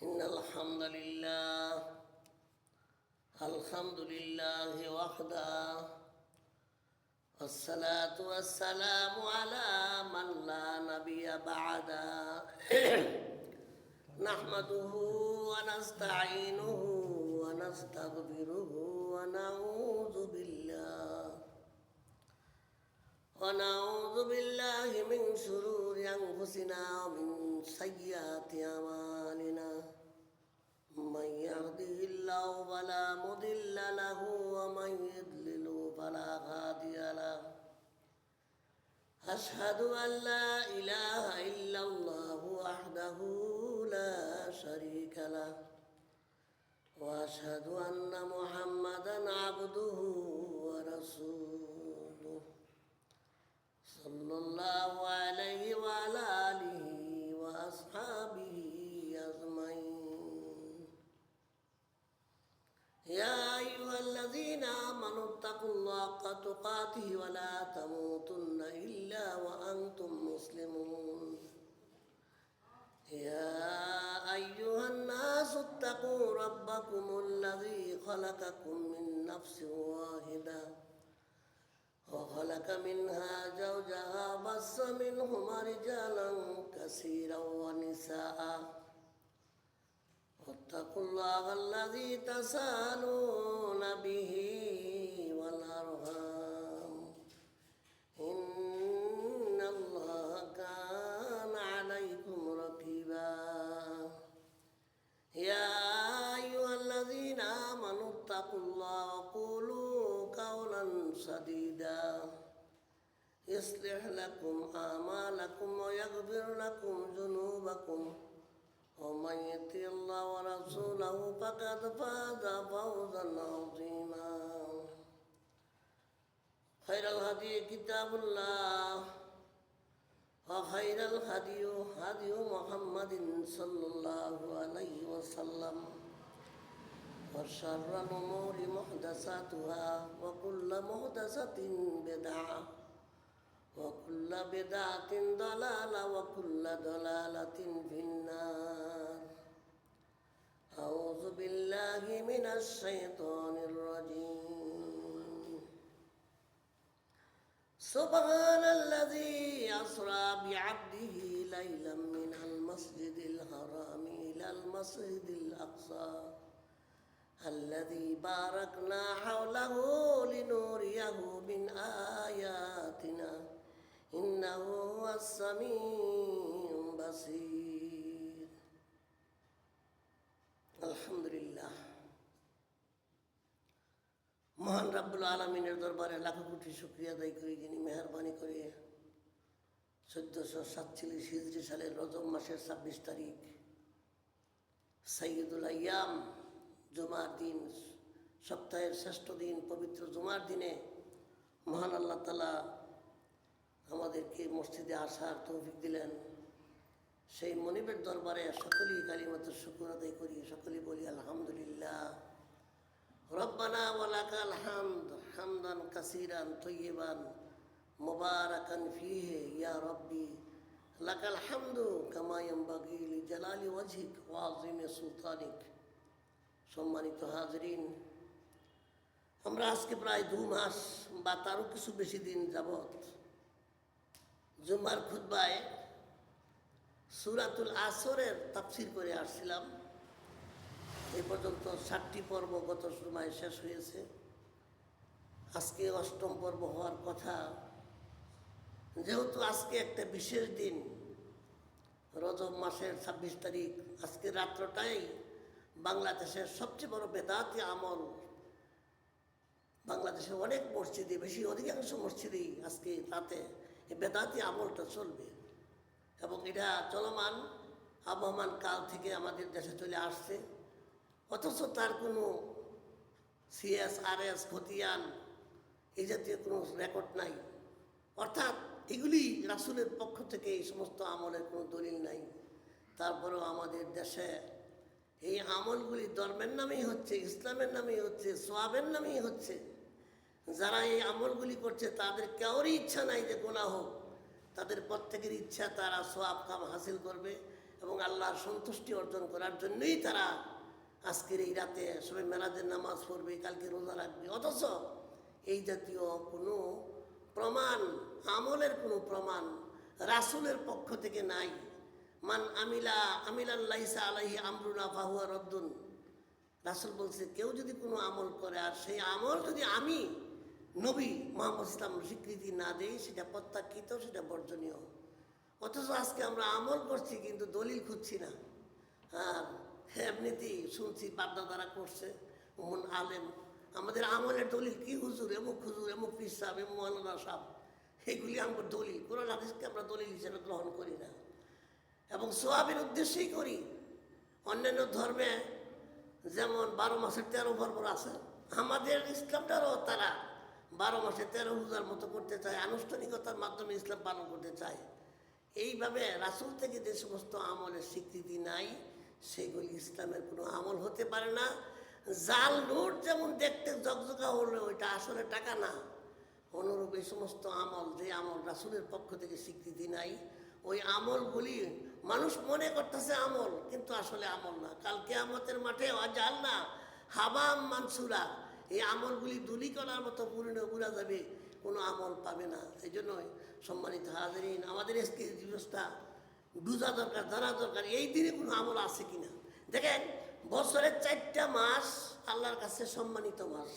إن الحمد لله وحده والصلاة والسلام على من لا نبي بعده نحمده ونستعينه ونستغفره ونعوذ بالله من شرور أنفسنا ومن سيئات أعمالنا من يهده الله فلا مضل له ومن يضلل فلا هادي له أشهد أن لا إله إلا الله وحده لا شريك له وأشهد أن محمدا عبده ورسوله صلى الله عليه وعلى آله وأصحابه أجمعين يا أيها الذين آمنوا اتقوا الله حق تقاته ولا تموتن إلا وأنتم مسلمون يا أيها الناس اتقوا ربكم الذي خلقكم من نفس واحدة وخلق منها زوجها وبث منهما رجالا كثيرا ونساء واتقوا الله الذي تساءلون به والأرحام إن الله كان عليكم رقيبا يا أيها الذين آمنوا اتقوا الله وقولوا قولا سديدا يصلح لكم أعمالكم ويغفر لكم ذنوبكم ومن يطع الله ورسوله فقد فاز فوزا عظيما خير الهدي كتاب الله وخير الهدي هدي محمد صلى الله عليه وسلم وشر الأمور محدثاتها وكل محدثة بدعة وكل بدعة ضلالة وكل ضلالة في النار أعوذ بالله من الشيطان الرجيم سبحان الذي أسرى بعبده ليلا من المسجد الحرام إلى المسجد الأقصى الذي باركنا حوله لنوريه من آياتنا إنه هو السميع البصير الحمد لله মহান রব্বুল আলমিনের দরবারে লাখো কোটি শুকরিয়া আদায় করি যিনি মেহরবানি করে 1447 হিজরি সালের রজব মাসের 26 তারিখ সাইয়্যিদুল আইয়াম জুমার দিন সপ্তাহের শ্রেষ্ঠ দিন পবিত্র জুমার দিনে মহান আল্লাহ তাআলা আমাদেরকে মসজিদে আসার তৌফিক দিলেন। সেই মনিবের দরবারে সকলেই কালিমাতুর শুকর আদায় করি, সকলেই বলি আলহামদুলিল্লাহ। রব্বানা ওয়া লাকাল হামদ হামদান কাসীরান তাইয়িবান মুবারাকান ফীহি ইয়া রাব্বি লাকাল হামদু কামা ইয়ানবাগি লিজালালি ওয়াজহিক ওয়া আযীমি সুলতানিক। সম্মানিত হাজরিন, আমরা আজকে প্রায় 2 মাস বা তারও কিছু বেশি দিন যাবৎ জুমার খুতবায় সূরাতুল আসরের তাফসীর করে আসছিলাম। এই পর্যন্ত 7টি পর্ব গত সময় শেষ হয়েছে। আজকে 8ম পর্ব হওয়ার কথা। যেহেতু আজকে একটা বিশেষ দিন, রজব মাসের 26 তারিখ, আজকে রাত্রটাই বাংলাদেশের সবচেয়ে বড় বেদাতি আমল। বাংলাদেশের অনেক মসজিদে, অধিকাংশ মসজিদেই আজকে রাতে এই বেদাতি আমলটা চলবে এবং এটা চলমান আবহমান কাল থেকে আমাদের দেশে চলে আসছে, অথচ তার কোনো CSRS খতিয়ান এই জাতীয় কোনো রেকর্ড নাই। অর্থাৎ এগুলি রাসূলের পক্ষ থেকে এই সমস্ত আমলের কোনো দলিল নাই। তারপরেও আমাদের দেশে এই আমলগুলি ধর্মের নামেই হচ্ছে, ইসলামের নামেই হচ্ছে, সওয়াবের নামেই হচ্ছে। যারা এই আমলগুলি করছে তাদের কারোরই ইচ্ছা নাই যে গুনাহ হোক, তাদের প্রত্যেকের ইচ্ছা তারা সওয়াব কাম হাসিল করবে এবং আল্লাহর সন্তুষ্টি অর্জন করার জন্যই তারা আজকের এই রাতে সবাই মেরাজের নামাজ পড়বে, কালকে রোজা রাখবে। অথচ এই জাতীয় কোনো প্রমাণ, আমলের কোনো প্রমাণ রাসূলের পক্ষ থেকে নাই। মান আমিলান লাইসা আলাইহি আমরুনা ফাহুয়া রদ্দুন। রাসূল বলছে, কেউ যদি কোনো আমল করে আর সেই আমল যদি আমি নবী মুহাম্মদ ইসলাম স্বীকৃতি না দেই, সেটা প্রত্যাখ্যিত, সেটা বর্জনীয়। অথচ আজকে আমরা আমল করছি কিন্তু দলিল খুঁজছি না। আর এমনিতেই শুনছি বাপদাদারা করছে, মন আলেম, আমাদের আমলের দলিল কি? হুজুর এমুক পীর সাহেব, এমুক মৌলানা সাহেব, এগুলি আমার দলিল। কোরআন হাদিসকে আমরা দলিল হিসেবে গ্রহণ করি না এবং সোয়াবের উদ্দেশ্যেই করি। অন্যান্য ধর্মে যেমন 12 মাসের 13 পর্ব আছে, আমাদের ইসলামটারও তারা 12 মাসে 13 রোজার মতো করতে চায়, আনুষ্ঠানিকতার মাধ্যমে ইসলাম পালন করতে চায়। এইভাবে রাসূল থেকে যে সমস্ত আমলের স্বীকৃতি নাই, সেগুলি ইসলামের কোনো আমল হতে পারে না। জাল নোট যেমন দেখতে জকজকা হলে ওইটা আসলে টাকা না, অনুরূপ এই সমস্ত আমল, যে আমল রাসূলের পক্ষ থেকে স্বীকৃতি নাই, ওই আমলগুলি মানুষ মনে করতেছে আমল, কিন্তু আসলে আমল না। কাল কিয়ামতের মাঠে আজাল না হাবাম মানসুরা, এই আমলগুলি দুলি করার মতো পুরা যাবে, কোনো আমল পাবে না। এই জন্যই সম্মানিত হাজিরিন, আমাদের আজকে দিবসটা বুঝা দরকার, জানা দরকার এই দিনে কোনো আমল আছে কিনা। দেখেন, বছরের 4টা মাস আল্লাহর কাছে সম্মানিত মাস।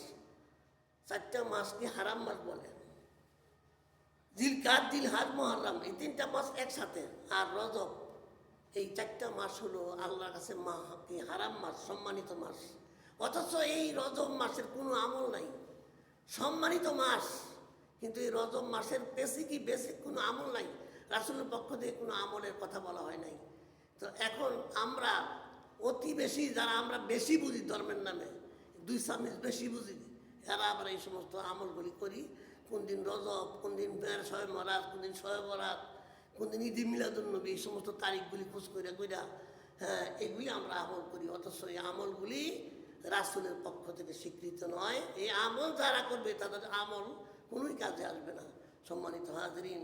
4টা মাস কি হারাম মাস বলে? জিলকাদ, জিলহাজ, মুহররম, এই 3টা মাস একসাথে। আর রজব, এই 4টা মাস হলো আল্লাহর কাছে হারাম মাস, সম্মানিত মাস। অথচ এই রজব মাসের কোনো আমল নাই, সম্মানিত মাস, কিন্তু এই রজব মাসের বেসিক কোনো আমল নাই। রাসূলের পক্ষ থেকে কোনো আমলের কথা বলা হয় নাই। তো এখন আমরা অতি বেশি, যারা আমরা বেশি বুঝি ধর্মের নামে, 2 চামচ বেশি বুঝি, এরা আবার এই সমস্ত আমলগুলি করি। কোন দিন রজব, কোন দিন শবে বরাত, কোন দিন শবে বরাত, কোন দিন ঈদে মিলাদুন্নবী, এই সমস্ত তারিখগুলি খোঁজ কইরা হ্যাঁ, এগুলি আমরা আমল করি। অথচ এই আমলগুলি রাসূলের পক্ষ থেকে স্বীকৃত নয়। এই আমল যারা করবে তাদের আমল কোনোই কাজে আসবে না। সম্মানিত হাজিরিন,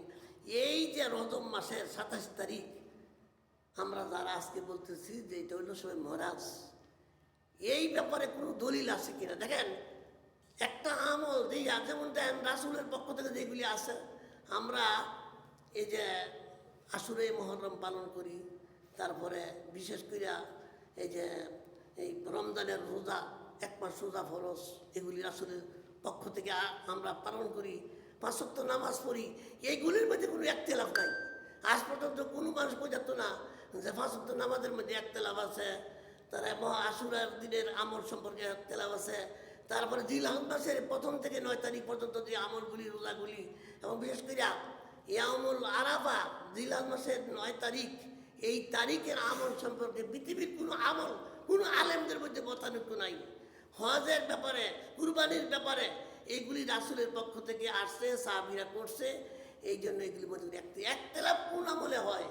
এই যে রজব মাসের 27 তারিখ আমরা যারা আজকে বলতেছি যে এটা হইল সবে মেরাজ, এই ব্যাপারে কোনো দলিল আছে কিনা? দেখেন, একটা আমল যেমন দেন রাসূলের পক্ষ থেকে যেগুলি আছে, আমরা এই যে আশুরা মুহররম পালন করি, তারপরে বিশেষ করে এই যে এই রমজানের রোজা, 1 মাস রোজা ফরজ, এগুলি রাসূলের পক্ষ থেকে আমরা পালন করি। 5 ওয়াক্ত নামাজ পড়ি, এইগুলির মধ্যে কোনো একতেলাফ নাই। আজ পর্যন্ত কোনো মানুষ বোঝাতো না যে 5 ওয়াক্ত নামাজের মধ্যে একতেলাফ আছে, তারা আশুরার দিনের আমল সম্পর্কে একতেলাফ আছে। তারপরে জিলহজ মাসের 1 থেকে 9 তারিখ পর্যন্ত যে আমলগুলি, রোজাগুলি, এবং বিশেষ করে ইয়াউমুল আরাফা, জিলহজ মাসের 9 তারিখ, এই তারিখের আমল সম্পর্কে পৃথিবীর কোনো আমল, কোনো আলেমদের মধ্যে মতানৈক্য নাই। হজের ব্যাপারে, কুরবানির ব্যাপারে, এইগুলি রাসূলের পক্ষ থেকে আসছে, সাহাবীরা করছে। এই জন্য এগুলির মধ্যে একতেলাফ কোন আমলে হয়?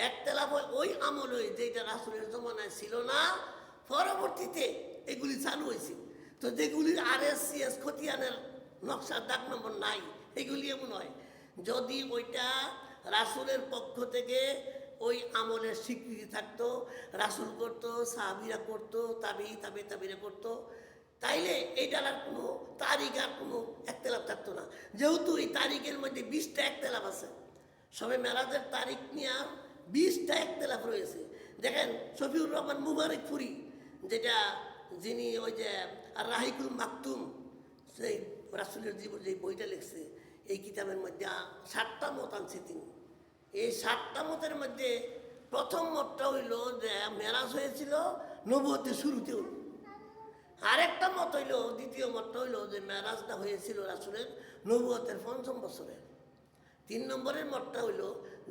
একতেলাফ হয় ওই আমলে যেটা রাসূলের জমানায় ছিল না, পরবর্তীতে এগুলি চালু হয়েছে। তো যেগুলির RSCS খতিয়ানের নকশার দাগ নম্বর নাই, এগুলি এমন হয়। যদি ওইটা রাসূলের পক্ষ থেকে ওই আমলের স্বীকৃতি থাকতো, রাসূল করতো, সাহাবীরা করতো, তাবিরা করতো, তাইলে এইটার আর কোনো তারিখ, আর কোনো একতেলাফ থাকতো না। যেহেতু এই তারিখের মধ্যে 20টা একতেলাফ আছে, সবে মেরাজের তারিখ নিয়ে 20টা একতেলাফ রয়েছে। দেখেন, শফিউর রহমান মুবারকপুরি, যেটা যিনি ওই যে রাহিকুল মাকতুম, সেই রাসূলের জীবন যে বইটা লিখছে, এই কিতাবের মধ্যে 7টা মত আনছে তিনি। এই 7টা মতের মধ্যে প্রথম মতটা হইল যে মেরাজ হয়েছিল নবুয়তের শুরুতেও। আরেকটা মত হইল, দ্বিতীয় মতটা হইল যে মেরাজটা হয়েছিল রাসূলের নবুয়তের 5ম বছরে। 3 নম্বরের মতটা হইল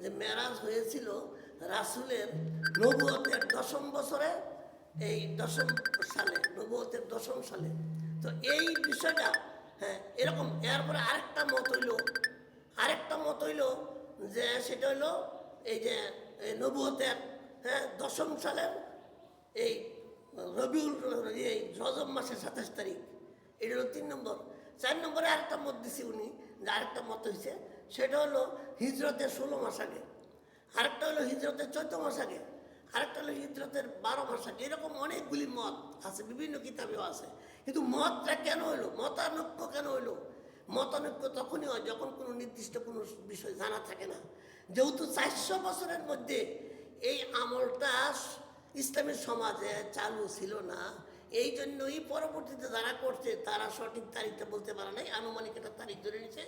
যে মেরাজ হয়েছিল রাসূলের নবুয়তের 10ম বছরে, এই 10ম সালে, নবুয়তের 10ম সালে। তো এই বিষয়টা হ্যাঁ এরকম। এরপরে আরেকটা মত হইল যে সেটা হইলো এই যে নবুয়তের 10ম সালের এই এই রজব মাসের 27 তারিখ, এটা হলো 3 নম্বর। 4 নম্বরে আরেকটা মত দিছি উনি, যে আরেকটা মত হয়েছে, সেটা হলো হিজরতের 16 মাস আগে। আরেকটা হলো হিজরতের 14 মাস আগে। আরেকটা হলো হিজরতের 12 মাস আগে। এরকম অনেকগুলি মত আছে, বিভিন্ন কিতাবেও আছে। কিন্তু মতটা কেন হইলো, মতানৈক্য কেন হইলো? মতানৈক্য তখনই হয় যখন কোনো নির্দিষ্ট কোনো বিষয় জানা থাকে না। যেহেতু 400 বছরের মধ্যে এই আমলটা ইসলামের সমাজে চালু ছিল না, এই জন্যই পরবর্তীতে যারা করছে তারা সঠিক তারিখটা বলতে পারে নাই, আনুমানিক একটা তারিখ ধরে নিছে।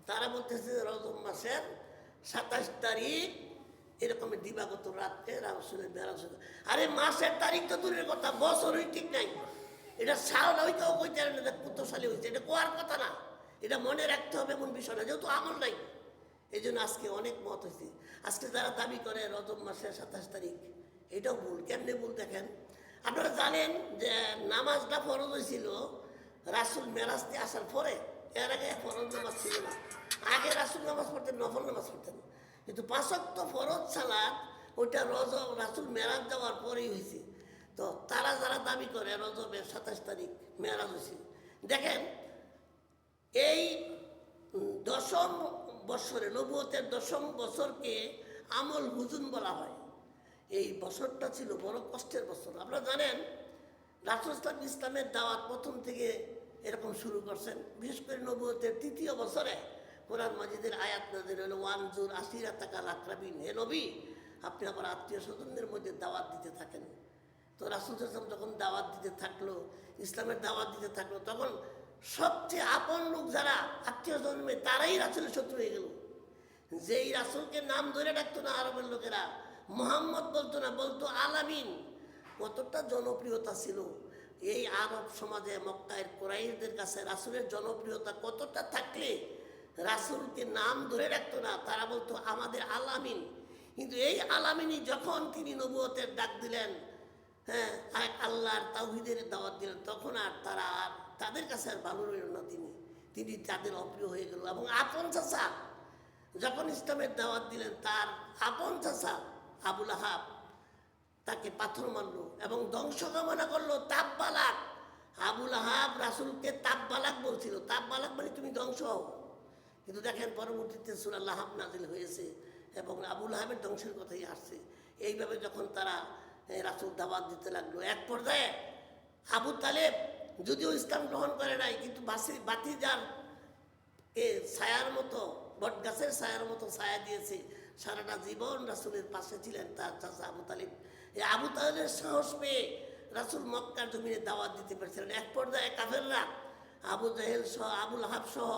তারা বলতেছে রজব মাসের 27 তারিখ এরকম দিবাগত রাত্রে রাসূলের মেরাজ হলো। আরে মাসের তারিখ তো দূরের কথা, বছরই ঠিক নাই। এটা সাল হইতেও কইতে পারে না কত সালে হয়েছে, এটা কোয়ার কথা না। এটা মনে রাখতে হবে এমন বিষয় না, যেহেতু আমল নাই। এই জন্য আজকে অনেক মত হয়েছে। আজকে যারা দাবি করে রজব মাসের 27 তারিখ, এটাও ভুল। কেমনে ভুল দেখেন, আপনারা জানেন যে নামাজটা ফরজ হয়েছিল রাসূল মেরাজতে আসার পরে। এর আগে ফরজ নামাজ ছিল না। আগে রাসূল নামাজ পড়তেন, নফল নামাজ পড়তেন। কিন্তু 5 ওয়াক্ত ফরজ সালাত ওইটা রজব রাসূল মেরাজ যাওয়ার পরেই হয়েছে। তো তারা যারা দাবি করে রজবের 27 তারিখ মেরাজ হয়েছে, দেখেন এই 10ম বৎসরে, নবুয়তের 10ম বছরকে আমল হুজুন বলা হয়। এই বছরটা ছিল বড় কষ্টের বছর। আপনারা জানেন রাসূল ইসলামের দাওয়াত প্রথম থেকে এরকম শুরু করছেন। বিশেষ করে নবুয়তের 3য় বছরে কোরআন মাজিদের আয়াত নাযিল হলো, ওয়ানজুর আশিরাতাকাল আকরাবিন, হে নবী আপনি আমার আত্মীয় স্বজনদের মধ্যে দাওয়াত দিতে থাকেন। তো রাসূল যখন দাওয়াত দিতে থাকলো, ইসলামের দাওয়াত দিতে থাকলো, তখন সবচেয়ে আপন লোক যারা আত্মীয় জন্মে তারাই রাসূলের শত্রু হয়ে গেল। যেই রাসূলকে নাম ধরে ডাকতো না আরবের লোকেরা, মুহাম্মদ বলতো না, বলতো আলামিন। কতটা জনপ্রিয়তা ছিল এই আরব সমাজে, মক্কায় কুরাইশদের কাছে রাসূলের জনপ্রিয়তা কতটা থাকলে রাসূলকে নাম ধরে ডাকতো না, তারা বলতো আমাদের আলামিন। কিন্তু এই আলামিনই যখন তিনি নবুয়তের ডাক দিলেন, হ্যাঁ, আর আল্লাহর তাওহীদের দাওয়াত দিলেন, তখন আর তারা আর তাদের কাছে আর ভালো রইল না। তিনি তাদের অপ্রিয় হয়ে গেল। এবং আপন চাচা যখন ইসলামের দাওয়াত দিলেন, তার আপন চাচা আবুল আহাব তাকে পাথর মারলো এবং ধ্বংস কামনা করলো। তাববালাক, আবুল আহাব রাসূলকে তাববালাক বলছিল। তাববালাক মানে তুমি ধ্বংস হও। কিন্তু দেখেন পরবর্তীতে সূরা লাহাব নাজিল হয়েছে এবং আবুল আহাবের ধ্বংসের কথাই আসছে। এইভাবে যখন তারা রাসূল দাওয়াত দিতে লাগলো, এক পর্যায়ে আবু তালেব যদিও ইসলাম গ্রহণ করে নাই, কিন্তু বাতিজার ছায়ার মতো, বট গাছের ছায়ার মতো ছায়া দিয়েছে, সারাটা জীবন রাসূলের পাশে ছিলেন তার চাচা আবু তালিব। এই আবু তালেবের সাহস পেয়ে রাসূল মক্কার জমিনে দাওয়াত দিতে পেরেছিলেন। এক পর্যায়ে কাফেররা আবু জাহেল সহ, আবুল আহাব সহ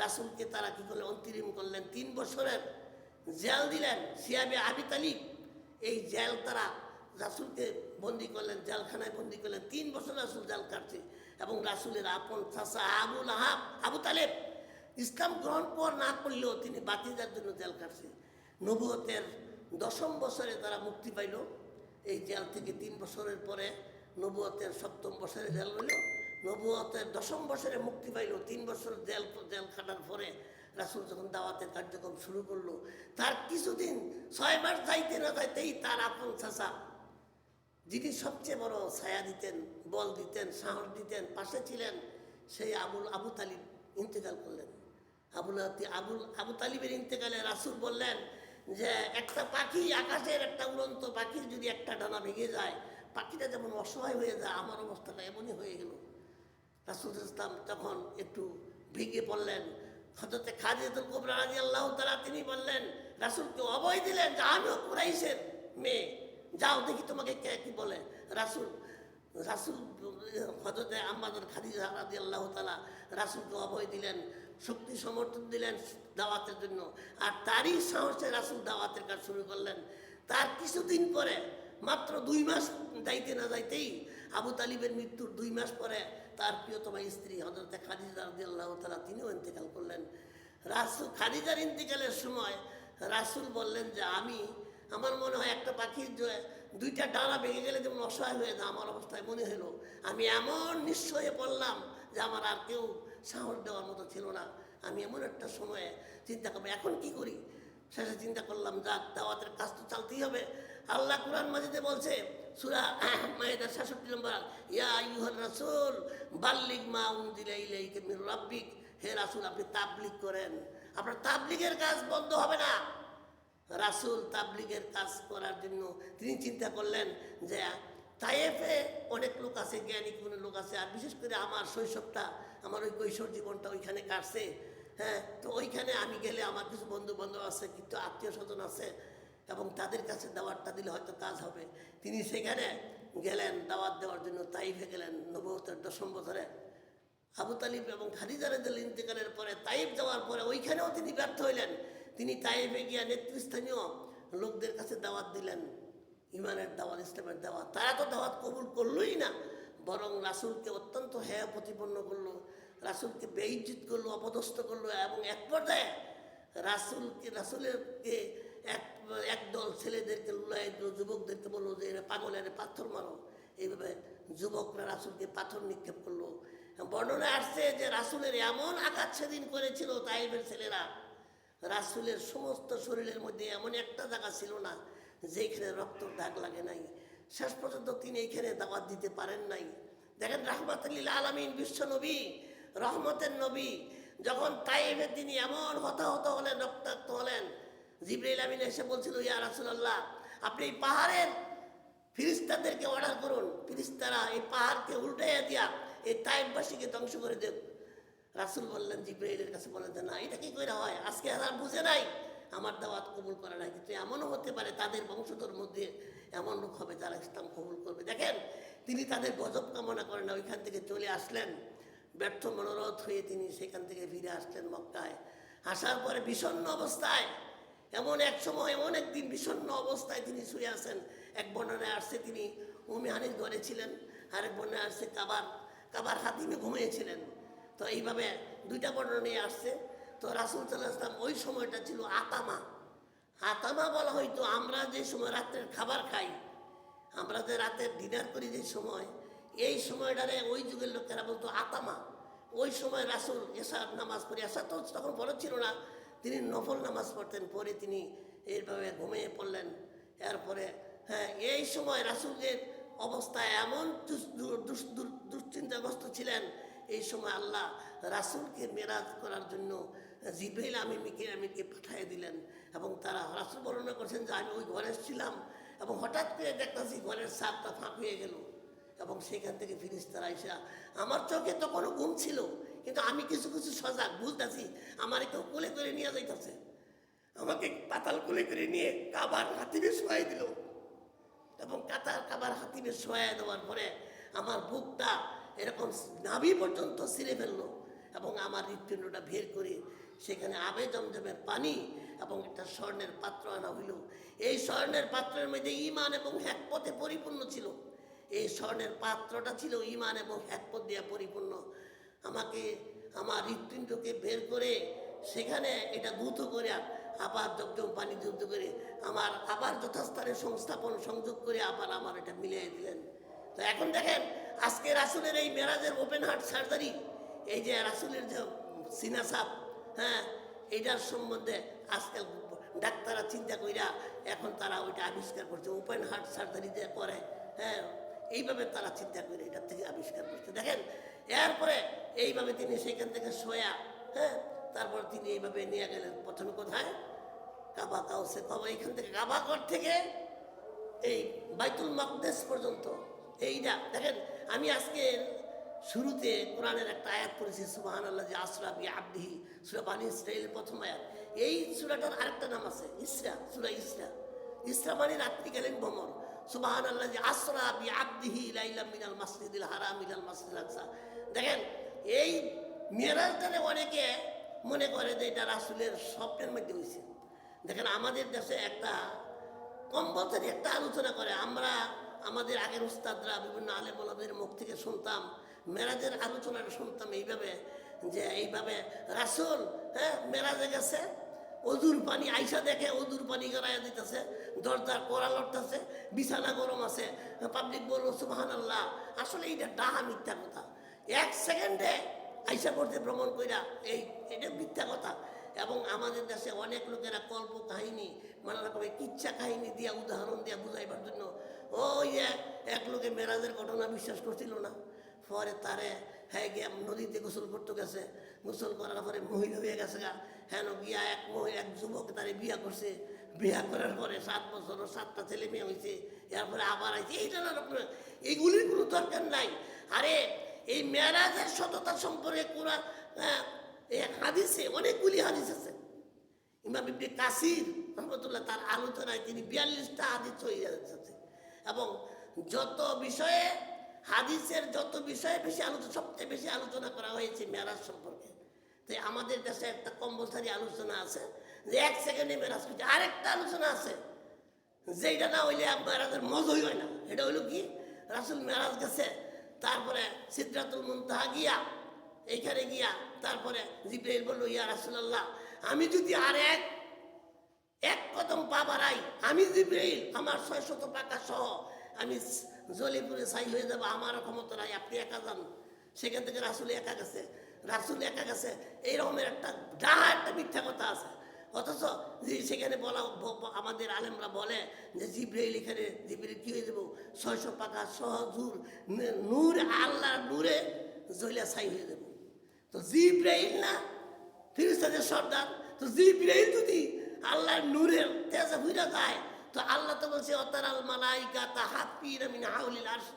রাসূলকে তারা কি করলেন, অন্তরীণ করলেন। 3 বছরের জেল দিলেন, সিয়াবে আবি তালিব। এই জেল তারা রাসূলকে বন্দি করলেন, জেলখানায় বন্দি করলেন। 3 বছর রাসূল জেল কাটছে এবং রাসূলের আপন চাচা আবুল আহাব, আবু তালেব ইসলাম গ্রহণ না করলেও তিনি বাতিজার জন্য জেল কাটছে। নবুয়তের 10ম বছরে তারা মুক্তি পাইল এই জেল থেকে। 3 বছরের পরে নবুয়তের 7ম বছরে জেল হইল। নবুয়তের 10ম বছরে মুক্তি পাইল। 3 বছর জেল খাটার পরে রাসূল যখন দাওয়াতের কার্যক্রম শুরু করলো, তার কিছুদিন 6 মাস যাইতে না যাইতেই তার আপন চাচা, যিনি সবচেয়ে বড় ছায়া দিতেন, বল দিতেন, সাহস দিতেন, পাশে ছিলেন, সেই আবু তালিব ইন্তেকাল করলেন। আবু তালিবের ইন্তেকালে রাসূল বললেন যে একটা পাখি, আকাশের একটা উড়ন্ত পাখির যদি একটা ডানা ভেঙে যায়, পাখিটা যেমন অসহায় হয়ে যায়, আমার অবস্থাটা এমনই হয়ে গেল। রাসূল ইসলাম তখন একটু ভেঙে পড়লেন। হযরতে খাদিজাতুল কুবরা রাদিয়াল্লাহু তাআলা তিনি বললেন, রাসূলকে অভয় দিলেন যে আমিও কুরাইশের মেয়ে, যাও দেখি তোমাকে কে কি বলে। রাসূল হযরতে আম্মাজান খাদিজা রাদিয়াল্লাহু তাআলা রাসূলকে অভয় দিলেন, শক্তি সমর্থন দিলেন দাওয়াতের জন্য। আর তারই সাহসে রাসূল দাওয়াতের কাজ শুরু করলেন। তার কিছুদিন পরে, মাত্র 2 মাস যাইতে না যাইতেই, আবু তালিবের মৃত্যুর 2 মাস পরে তার প্রিয়তমা স্ত্রী হযরতে খাদিজা রাদিয়াল্লাহু তাআলা তিনিও ইন্তেকাল করলেন। খাদিজার ইন্তেকালের সময় রাসূল বললেন যে আমার মনে হয় একটা পাখির 2টা ডানা ভেঙে গেলে যেমন অসহায় হয়ে যায়, আমার অবস্থায় মনে হলো। আমি এমন নিঃস্ব হয়ে পড়লাম যে আমার আর কেউ সাহস দেওয়ার মতো ছিল না। আমি এমন একটা সময়ে চিন্তা করবো এখন কি করি। শেষে চিন্তা করলাম, যাক দাওয়াতের কাজ তো চালতেই হবে। আল্লাহ কুরআন মাজিদে বলছে, সূরা মাইদার 66 নম্বর, ইয়া আইয়ুহার রাসূল বাল্লিগ মা উনজিলা ইলাইকা মির রাব্বিক, হে রাসূল আপনি তাবলীগ করেন। আপনার তাবলীগের কাজ বন্ধ হবে না। রাসূল তাবলীগের কাজ করার জন্য তিনি চিন্তা করলেন যে তায়েফে অনেক লোক আছে, জ্ঞানী কোনো লোক আছে, আর বিশেষ করে আমার শৈশবটা, আমার ওই কৈশোর জীবনটা ওইখানে কাটছে। হ্যাঁ, তো ওইখানে আমি গেলে আমার কিছু বন্ধু বান্ধব আছে, কিন্তু আত্মীয় স্বজন আছে, এবং তাদের কাছে দাওয়াতটা দিলে হয়তো কাজ হবে। তিনি সেখানে গেলেন দাওয়াত দেওয়ার জন্য, তাইফে গেলেন নবুয়তের 10ম বছরে। আবু তালিব এবং খাদিজা রাদিয়াল্লাহু ইন্তেকালের পরে তাইফ যাওয়ার পরে ওইখানেও তিনি ব্যর্থ হইলেন। তিনি তাইফে গিয়া নেতৃস্থানীয় লোকদের কাছে দাওয়াত দিলেন, ইমানের দাওয়াত, ইসলামের দাওয়াত। তারা তো দাওয়াত কবুল করলোই না, বরং রাসূলকে অত্যন্ত হেয় প্রতিপন্ন করলো, রাসূলকে বেইজ্জত করলো, অপদস্থ করলো, এবং এক পর্যায়ে রাসূলেরকে একদল ছেলেদেরকে লুলাই দিল, যুবকদেরকে বললো যে এরা পাগল, এরা পাথর মারো। এইভাবে যুবকরা রাসূলকে পাথর নিক্ষেপ করলো। বর্ণনায় আসছে যে রাসূলের এমন আঘাত সেদিন করেছিল তাইফের ছেলেরা, রাসূলের সমস্ত শরীরের মধ্যে এমন একটা জায়গা ছিল না যেখানে রক্তর দাগ লাগে নাই। শেষ পর্যন্ত তিনি এইখানে দাওয়াত দিতে পারেন নাই। দেখেন, রাহমাতুল লিল আলামিন, বিশ্ব নবী, রহমতের নবী, যখন তাইফে তিনি এমন হতাহত হলেন, রক্তাক্ত হলেন, জিবরাইল আমিন এসে বলছিল, ইয়া রাসূলুল্লাহ, আপনি এই পাহাড়ের ফিরিস্তাদেরকে অর্ডার করুন, ফিরিস্তারা এই পাহাড়কে উল্টাইয়া দিয়া এই তাইফবাসীকে ধ্বংস করে দেব। রাসূল বললেন, জিবরাইলের কাছে বলেন যে না, এটা কি করে হয়, আজকে আর বুঝে নাই, আমার দাওয়াত কবুল করে নাই, কিন্তু এমনও হতে পারে তাদের বংশধর মধ্যে এমন লোক হবে যারা ইসলাম কবুল করবে। দেখেন, তিনি তাদের গজব কামনা করেন না, ওইখান থেকে চলে আসলেন, ব্যর্থ মনোরথ হয়ে তিনি সেখান থেকে ফিরে আসলেন মক্কায়। আসার পরে বিষণ্ণ অবস্থায়, এমন এক সময়, এমন একদিন বিষণ্ণ অবস্থায় তিনি শুয়ে আছেন। এক বর্ণনায় আসছে তিনি উম্মে হানির ঘরে ছিলেন, আরেক বর্ণনায় আসছে কাবার হাতিমে ঘুমিয়েছিলেন। তো এইভাবে দুইটা বর্ণনায় আসছে। তো রাসূল সাল্লাল্লাহু আলাইহি ওয়াসাল্লাম ওই সময়টা ছিল আতামা বলা হয়তো, আমরা যে সময় রাত্রের খাবার খাই, আমরা যে রাতের ডিনার করি যে সময়, এই সময়টারে ওই যুগের লোকেরা বলতো আতামা। ওই সময় রাসূল এশার নামাজ পড়ে, এশা তো তখন ফরজ ছিল না, তিনি নফল নামাজ পড়তেন, পরে তিনি এইভাবে ঘুমিয়ে পড়লেন। এরপরে হ্যাঁ, এই সময় রাসূলের অবস্থা এমন দুশ্চিন্তাগ্রস্ত ছিলেন। এই সময় আল্লাহ রাসূলকে মেরাজ করার জন্য জিবরাইল আমিনকে পাঠিয়ে দিলেন, এবং তারা, রাসূল বর্ণনা করছেন যে আমি ওই ঘরে ছিলাম এবং হঠাৎ করে দেখতেছি ঘরের ছাদটা ফাঁক হয়ে গেল, এবং সেখান থেকে ফিরিস্তারা আইসা, আমার চোখে তো কোনো ঘুম ছিল, কিন্তু আমি কিছু কিছু সজাগ বুঝতেছি, আমার কেউ কোলে করে নিয়ে যাইতেছে, আমাকে পাতাল কোলে করে নিয়ে কাবার হাতিমে শোয়াই দিল, এবং কাবার হাতিমে শোয়াই দেওয়ার পরে আমার বুকটা এরকম নাভি পর্যন্ত ছিঁড়ে ফেললো, এবং আমার হৃৎপিণ্ডটা বের করে সেখানে আবে জমজমের পানি এবং একটা স্বর্ণের পাত্র আনা হইল। এই স্বর্ণের পাত্রের মধ্যে ঈমান এবং হিকমতে পরিপূর্ণ ছিল। এই স্বর্ণের পাত্রটা ছিল ঈমান এবং হিকমত দিয়ে পরিপূর্ণ। আমাকে আমার হৃৎপিণ্ডকে বের করে সেখানে এটা ধৌত করে আবার জমজম পানি যুদ্ধ করে আমার আবার যথাস্থানে সংযোগ করে আবার আমার এটা মিলিয়ে দিলেন। তো এখন দেখেন, আজকে রাসূলের এই মেরাজের ওপেন হার্ট সার্জারি, এই যে রাসূলের যে সিনা সাপ, হ্যাঁ, এইটার সম্বন্ধে আজকাল ডাক্তাররা চিন্তা কইরা এখন তারা ওইটা আবিষ্কার করছে, ওপেন হার্ট সার্জারি যে করে, হ্যাঁ, এইভাবে তারা চিন্তা করে এটার থেকে আবিষ্কার করছে। দেখেন, এরপরে এইভাবে তিনি সেখান থেকে শোয়া, হ্যাঁ, তারপর তিনি এইভাবে নিয়ে গেলেন প্রথমে কোথায়, কাবা কাউসে কাবা, এইখান থেকে কাবাঘর থেকে এই বাইতুল মাকদেস পর্যন্ত। এইটা দেখেন, আমি আজকে শুরুতে কোরআনের একটা আয়াত পড়েছি, সুবহানাল্লাহ যে আসরা বি আবদিহি, সূরা বানী ইসরাঈলের প্রথম আয়াত। এই সূরাটার আরেকটা নাম আছে ইসরা, সূরা ইসরা মানে রাত্রিকালীন ভ্রমণ। সুবহানাল্লাহ যে আসরা বি আবদিহি লাইলাম মিনাল মাসজিদিল হারাম ইলাল মাসজিদিল আকসা। দেখেন, এই মেরাজটারে অনেকে মনে করে যে এটা রাসূলের স্বপ্নের মধ্যে হয়েছে। দেখেন, আমাদের দেশে একটা কম্পালসারি একটা আলোচনা করে, আমরা আমাদের আগের উস্তাদরা বিভিন্ন আলেম ওলামাদের মুখ থেকে শুনতাম, মেরাজের আলোচনাটা শুনতাম এইভাবে যে এইভাবে রাসূল, হ্যাঁ, মেরাজে গেছে, অজুর পানি আইসা দেখে অজুর পানি গড়াইয়া দিতেছে, দরজার কড়া লড়তেছে, বিছানা গরম আছে, পাবলিক বলল সুবহানাল্লাহ। আসলে এইটা ডাহা মিথ্যা কথা। 1 সেকেন্ডে আইসা করতে ভ্রমণ কইরা এটা মিথ্যা কথা। এবং আমাদের দেশে অনেক লোকেরা কল্প কাহিনী, নানা রকমের কিচ্ছা কাহিনী দিয়া, উদাহরণ দিয়া বুঝাইবার জন্য, ওই এক লোকে মেরাজের ঘটনা বিশ্বাস করছিল না, পরে তারে হ্যাঁ গিয়া নদীতে গোসল করতে গেছে, গোসল করার পরে মহিলা হয়ে গেছে গা, হ্যাঁ গিয়া এক যুবক তারে বিয়া করছে, বিয়া করার পরে 7 বছর 7টা ছেলে মেয়ে হয়েছে, এরপরে আবার আছে। এইটা না, এইগুলির কোনো দরকার নাই। আরে এই মেরাজের সততা সম্পর্কে কোরআন হাদিসে অনেকগুলি হাদিস আছে। ইমাম ইবনে কাসির রহমতুল্লাহ তার আলোচনায় তিনি 42টা হাদিস হয়ে যাচ্ছে, এবং যত বিষয়ে হাদিসের যত বিষয়ে বেশি আলোচনা, সবচেয়ে বেশি আলোচনা করা হয়েছে মেরাজ সম্পর্কে। তাই আমাদের দেশে একটা কম্পালসারি আলোচনা আছে যে 1 সেকেন্ডে মেরাজ করছে। আরেকটা আলোচনা আছে যেটা না হইলে মেরাজের মজাই হয় না। এটা হইল কি, রাসূল মেরাজ গেছে, তারপরে সিদরাতুল মুনতাহা গিয়া, এইখানে গিয়া তারপরে জিবরাইল বলল, ইয়া রাসূলুল্লাহ, আমি যদি আর এক কদম পা বাড়াই, আমি জিবরাইল আমার 600 পাকা সহ আমি জলিপুরে ছাই হয়ে যাবো, আমার ক্ষমতা নাই, আপনি একা যান। সেখান থেকে রাসূল একা গেছে, রাসূল একা গেছে, এইরকমের একটা একটা মিথ্যা কথা আছে। অথচ যে সেখানে বলা, আমাদের আলেমরা বলে যে জিবরাইল এখানে, জিবরাইল কি হয়ে যাবো, 600 পাকা সহ নূর, আল্লাহর নূরে জ্বলিয়া ছাই হয়ে যাবো। তো জিবরাইল না ফেরেশতাদের সর্দার, তো জিবরাইল যদি আল্লাহর নূরের তেজে ভুইরা যায়, তো আল্লাহ তো বলছে অতারাল মালাইকা তাহাফিনা মিন হাউলিল আরশ,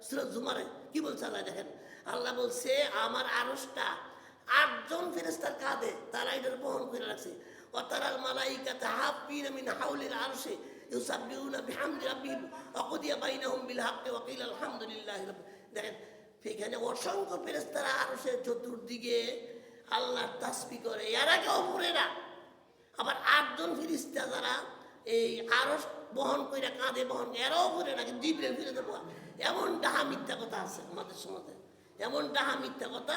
সূরা জুমারে কি বলছে আল্লাহ দেখেন, আল্লাহ বলছে আমার আরশটা 8 জন ফেরেশতার কাঁধে, তারা এটার বহন করে রাখছে। অতারাল মালাইকা তাহাফিনা মিন হাউলিল আরশ ইউসাব্বিহুনা বিহামদি রাব্বিহিম ওয়া কুদিয়া বাইনাহুম বিল হাক্কি ওয়া কিলা আলহামদুলিল্লাহি রাব্বিল। দেখেন সেখানে অসংখ্য ফেরেশতারা আরশের চতুর্দিকে আল্লাহর তাসবিহ করে, এরা কেউ পড়ে না। আবার 8 জন ফেরেশতা যারা এই আরশ বহন করে কাঁধে বহন, এরাও পড়ে না, কিন্তু জিবরাইল ফিরে দেবো। এমন ডাহা মিথ্যা কথা আছে আমাদের সমাজে, এমন ডাহা মিথ্যা কথা,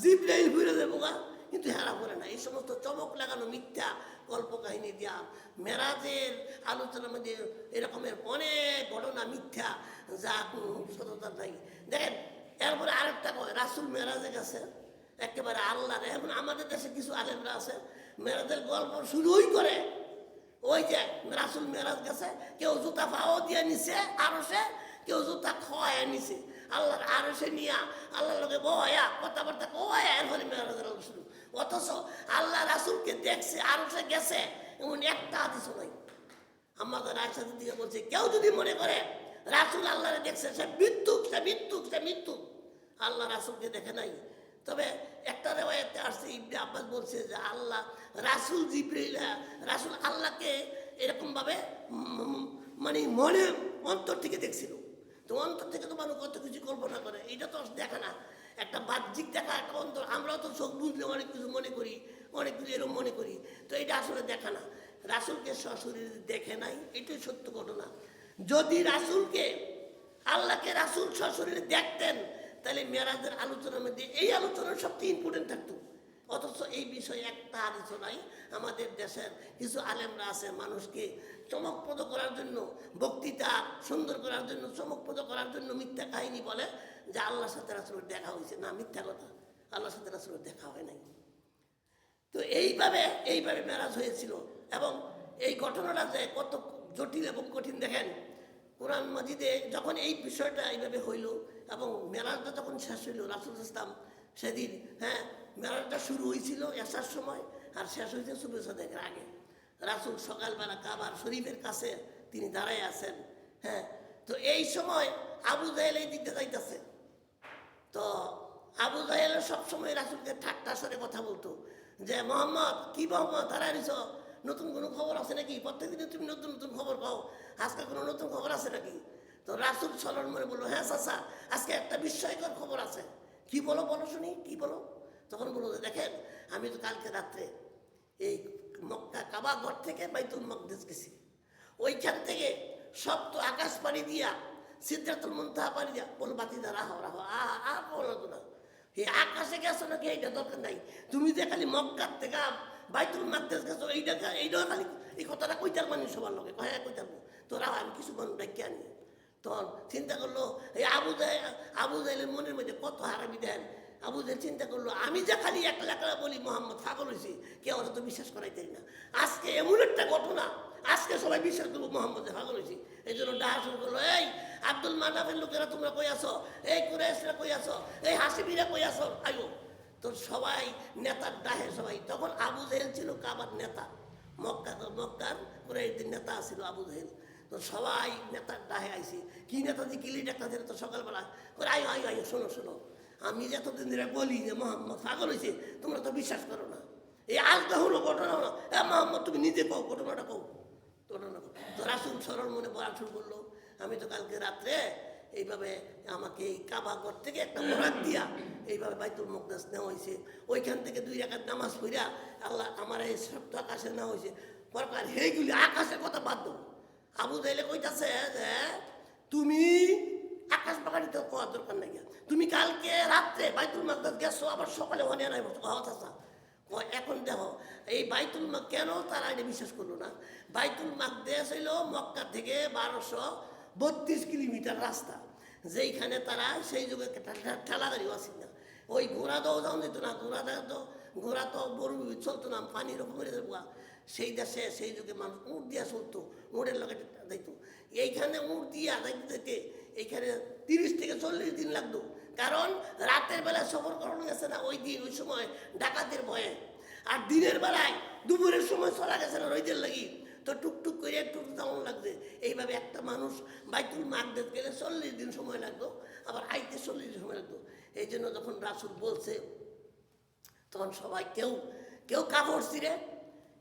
জিবরাইল ফিরে দেবো কিন্তু হেরা পড়ে না। এই সমস্ত চমক লাগানো মিথ্যা গল্প কাহিনী দিয়া মেরাজের আলোচনার মধ্যে এরকমের অনেক ঘটনা মিথ্যা, যা কোনো সততা নাই। দেখেন এরপরে আরেকটা কয়, রাসূল মেরাজে গেছে একেবারে আল্লাহর। এখন আমাদের দেশে কিছু আলেমরা আছে মেরাজের গল্প শুরুই করে ওই যে রাসূল মেরাজ গেছে, কেউ জুতা পাও দিয়ে নিছে আরশে, কেউ জুতা খোয়া নিছে আল্লাহর আরশে নিয়া, আল্লাহর লগে বয়া কথাবার্তা কয়া, এরপরে মেরাজের শুরু। অথচ আল্লাহ রাসূলকে দেখছে, আরশে গেছে, এমন একটা হাদিস নাই। আমাদের আয়েশা দিকে বলছে, কেউ যদি মনে করে রাসূল আল্লাহরে দেখছে, সে মৃত্যুক, সে মৃত্যুক, সে মৃত্যুক। আল্লাহ রাসূলকে দেখে নাই। তবে একটা রেওয়ায়েতে আসছে, ইবনে আব্বাস বলছে যে আল্লাহ রাসূল জিবরাইল, রাসূল আল্লাহকে এরকমভাবে মানে মনে অন্তর থেকে দেখছিল। তো অন্তর থেকে তো মানুষ কত কিছু কল্পনা করে, এটা তো দেখা না, একটা বাহ্যিক দেখা, একটা অন্তর। আমরাও তো চোখ বুঝলে অনেক কিছু মনে করি, অনেক কিছু এরকম মনে করি, তো এটা আসলে দেখা না। রাসূলকে সশরীরে দেখে নাই, এটাই সত্য ঘটনা। যদি রাসূলকে, আল্লাহকে রাসূল সশরীরে দেখতেন, তাহলে মেরাজের আলোচনার মধ্যে এই আলোচনার সবচেয়ে ইম্পর্টেন্ট থাকতো। অথচ এই বিষয়ে একটা হাদিসও নাই। আমাদের দেশের কিছু আলেমরা আছে মানুষকে চমকপ্রদ করার জন্য, বক্তৃতা সুন্দর করার জন্য, চমকপ্রদ করার জন্য মিথ্যা কাহিনী বলে যে আল্লাহর সাথে রাসূলের দেখা হয়েছে। না, মিথ্যা কথা, আল্লাহর সাথে রাসূলের দেখা হয় নাই। তো এইভাবে মেরাজ হয়েছিল। এবং এই ঘটনাটা যে কত জটিল এবং কঠিন দেখেন, কোরআন মাজিদে যখন এই বিষয়টা এইভাবে হইল এবং মেরাজটা যখন শেষ হইল, রাসূল ইসলাম সেদিন, মেরাজটা শুরু হয়েছিল এশার সময় আর শেষ হয়েছে সুবহ সাদেকের আগে। রাসূল সকালবেলা কাবার শরীফের কাছে তিনি দাঁড়ায় আছেন। তো এই সময় আবু জাহেল এই দিকটা যাইতেছে। তো আবু জাহেল সবসময় রাসূলকে ঠাট্টা স্বরে কথা বলতো যে, মোহাম্মদ, কি মোহাম্মদ দাঁড়াইছ, নতুন কোনো খবর আছে নাকি? প্রত্যেকদিনে তুমি নতুন নতুন খবর পাও, আজকে কোনো নতুন খবর আছে নাকি? তো রাসূল সরল মনে বললো, হ্যাঁ চাচা, আজকে একটা বিস্ময়কর খবর আছে। কি বলো, বলো শুনি, কি বলো? তখন বললো, দেখেন আমি তো কালকে রাত্রে এই মক্কা কাবা ঘর থেকে বাইতুল মাকদিস গেছি, ওইখান থেকে সপ্ত আকাশ পানি দিয়া সিদরাতুল মুনতাহা পানি দিয়া, বলো বাতিদা রাহো রাহো, বলো না, এই আকাশে গেছো নাকি এইটা দরকার নাই, তুমি যে খালি মক্কার থেকে বাইতুল মাকদিস গেছো, এইটাও খালি এই কথাটা কইতার মানে সবার লোকে, হ্যাঁ কইতার, তোরা আমি কিছু মানুষ ডাকি আনি। তখন চিন্তা করলো এই আবু জাহেলের মনের মধ্যে কত হারামি দেন। আবু জাহেল চিন্তা করলো, আমি যে খালি একলা বলি মোহাম্মদ পাগল হয়েছি, কেউ ওরা তো বিশ্বাস করাইতে না। আজকে এমন একটা ঘটনা, আজকে সবাই বিশ্বাস করবো মোহাম্মদ পাগল হয়েছি। এই জন্য ডাহা শুরু করলো, এই আব্দুল মানাফের লোকেরা তোমরা কই আসো, এই কুরাইশরা কই আসো, এই হাসিবিরা কই আসো, আয়ো। তো সবাই নেতার ডাহে সবাই। তখন আবু জাহেল ছিল কাবার নেতা, মক্কার কুরাইশদের নেতা ছিল আবু জাহেল। তো সবাই নেতার ডাহে আইসি, কি নেতাজি কিলি ডাক্তার তো সকালবেলা করে আয় আয় আয়, শোনো শোনো, আমি এতদিন ধরে বলি যে মোহাম্মদ পাগল হয়েছে, তোমরা তো বিশ্বাস করো না, এই আজকে হলো ঘটনা হলো, মোহাম্মদ তুমি নিজে কও ঘটনাটা কও। তো রাসূল সরল মনে বলা শুরু করলো, আমি তো কালকে রাত্রে এইভাবে আমাকে এই কাবা ঘর থেকে একটা মোরাক দিয়া এইভাবে বাইতুল মুকদ্দাস নেওয়া হয়েছে, ওইখান থেকে 2 রাকাত নামাজ পড়িয়া আল্লাহ আমার এই সপ্ত আকাশে নেওয়া হয়েছে। পরকার সেইগুলি আকাশের কথা বাদ দেবো। আবু জাহেল কইতাছে যে তুমি আকাশ পাকানিতে কোয়ার দরকার নাই, তুমি কালকে রাত্রে বাইতুল মুকদ্দাস গেছো, আবার সকালে হনে নাই কথা। এখন দেখো এই বাইতুল কেন তারা এটা বিশ্বাস করলো না? বাইতুল মুকদ্দাস হইল মক্কা থেকে 1232 কিলোমিটার রাস্তা, যেইখানে তারা সেই যুগে ঠেলা গাড়িও আসিল না, ওই ঘোড়া দাও যাও যেত না, ঘোড়া তো বড় চলতো না, পানি রকম সেই দেশে সেই যুগে মানুষ উঁট দিয়া চলতো, উঁটের লগে যাইত। এইখানে উঁট দিয়া যাইতে যাইতে এইখানে 30 থেকে 40 দিন লাগতো, কারণ রাতের বেলায় সফর করানো গেছে না ওই দিন, ওই সময় ডাকাতের ভয়ে, আর দিনের বেলায় দুপুরের সময় চলা গেছে না রইদের লাগি, তো টুকটুক করে একটু তেমন লাগছে। এইভাবে একটা মানুষ বাইতুল মুকদ্দাস গেলে 40 দিন সময় লাগতো, আবার আইতে 40 দিন সময় লাগতো। এই জন্য যখন রাসূল বলছে তখন সবাই কেউ কেউ কাপড় ছিঁড়ে,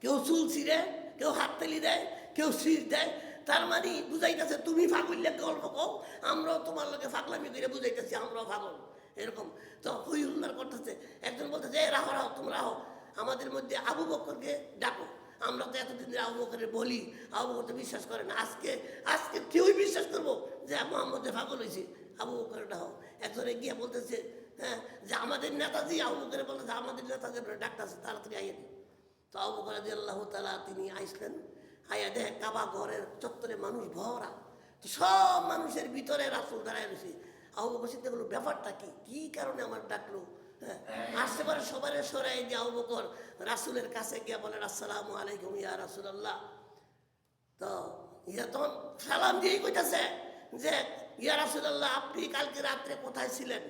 কেউ চুল ছিঁড়ে, কেউ হাততালি দেয়, কেউ শীষ দেয়। তার মানে বুঝাইতেছে তুমি ফাগুল্লে গল্প কও, আমরাও তোমার লোকে ফাগলামি করে বুঝাইতেছি আমরাও ফাগল, এরকম। তো হই হুল্লার করতেছে। একজন বলতেছে রাহো রাহো, তোমরা রাহো, আমাদের মধ্যে আবু বকরকে ডাকো, আমরা তো এতদিন ধরে আবু বকরের বলি, আবু বকর তো বিশ্বাস করে না, আজকে কেউই বিশ্বাস করবো যে মুহাম্মদে পাগল হয়েছে, আবু বকর ডাকো। একজনে গিয়ে বলতেছে হ্যাঁ যে আমাদের নেতাজি, আবু বকরে বলতেছে আমাদের নেতাজি ডাকতেছে, তাড়াতাড়ি আইয়েন। তো আবু বকর রাদিয়াল্লাহু তাআলা তিনি আইসলেন, আইয়া দেখে কাবা ঘরের চত্বরে মানুষ ভরা, তো সব মানুষের ভিতরে রাসূল দাঁড়ায় রয়েছে। আবু বকর চিন্তা করলো ব্যাপারটা কি কারণে আমার ডাকলো, হ্যাঁ আসতে পারে সবার সরাই দিয়ে আবু বকর রাসূলের কাছে গিয়ে বলেন আসসালামু আলাইকুম ইয়া রাসূলুল্লাহ। তো ইয়া তখন সালাম দিয়েই কইতাছে যে ইয়া রাসূলুল্লাহ আপনি কালকে রাত্রে কোথায় ছিলেন?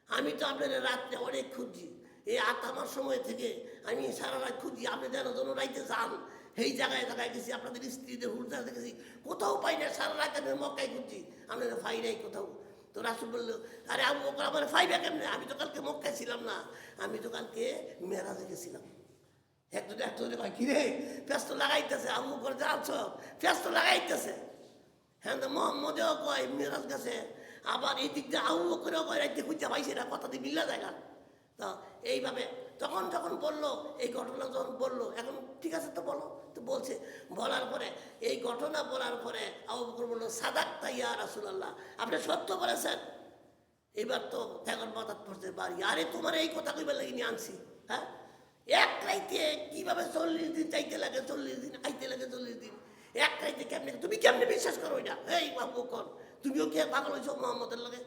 আমি তো আপনার রাত্রে অনেক খুঁজছি, এই আমার সময় থেকে আমি সারা রাত খুঁজি, আপনি যেন রাইতে যান, সেই জায়গায় গেছি, আপনাদের স্ত্রীদের হুড়দা দেখেছি, কোথাও পাই না, সারা রাত আমি মক্কায় খুঁজছি, আপনারা ফাই নাই কোথাও। তো রাসূল বললো আরে আবু বকর আমার ফাইবা কেমনে, আমি তো কালকে মক্কায় ছিলাম না, আমি তো কালকে মেরাজে গেছিলাম। একজনে কয় কিরে ব্যস্ত লাগাইতেছে, আবু বকর যাচ্ছ ব্যস্ত লাগাইতেছে, হ্যাঁ তো মোহাম্মদেও কয় মেরাজ গেছে, আবার এই দিক দিয়ে আবু বকরেও কয় রাইতে খুঁজতে পাইছে না, কথা দিয়ে মিল্লা যায় না। তো এইভাবে যখন বললো এই ঘটনা যখন বললো, এখন ঠিক আছে তো বলো, তো বলছে, বলার পরে এই ঘটনা বলার পরে আবু বকর বললো সাদাক্তা ইয়া রাসূলুল্লাহ, আপনি সত্য বলেছেন। এবার তো এখন মাথা পড়ছে বাড়ি, আরে তোমার এই কথা কইবার লাগি নিয়ে আনছি, হ্যাঁ এক রাইতে কিভাবে 40 দিন চাইতে লাগে, 40 দিন আইতে লাগে, 40 দিন এক রাইতে কেমনে, তুমি কেমনে বিশ্বাস করো এটা? এই আবু বকর তুমিও কি পাগল হয়েছো মুহাম্মদের লগে?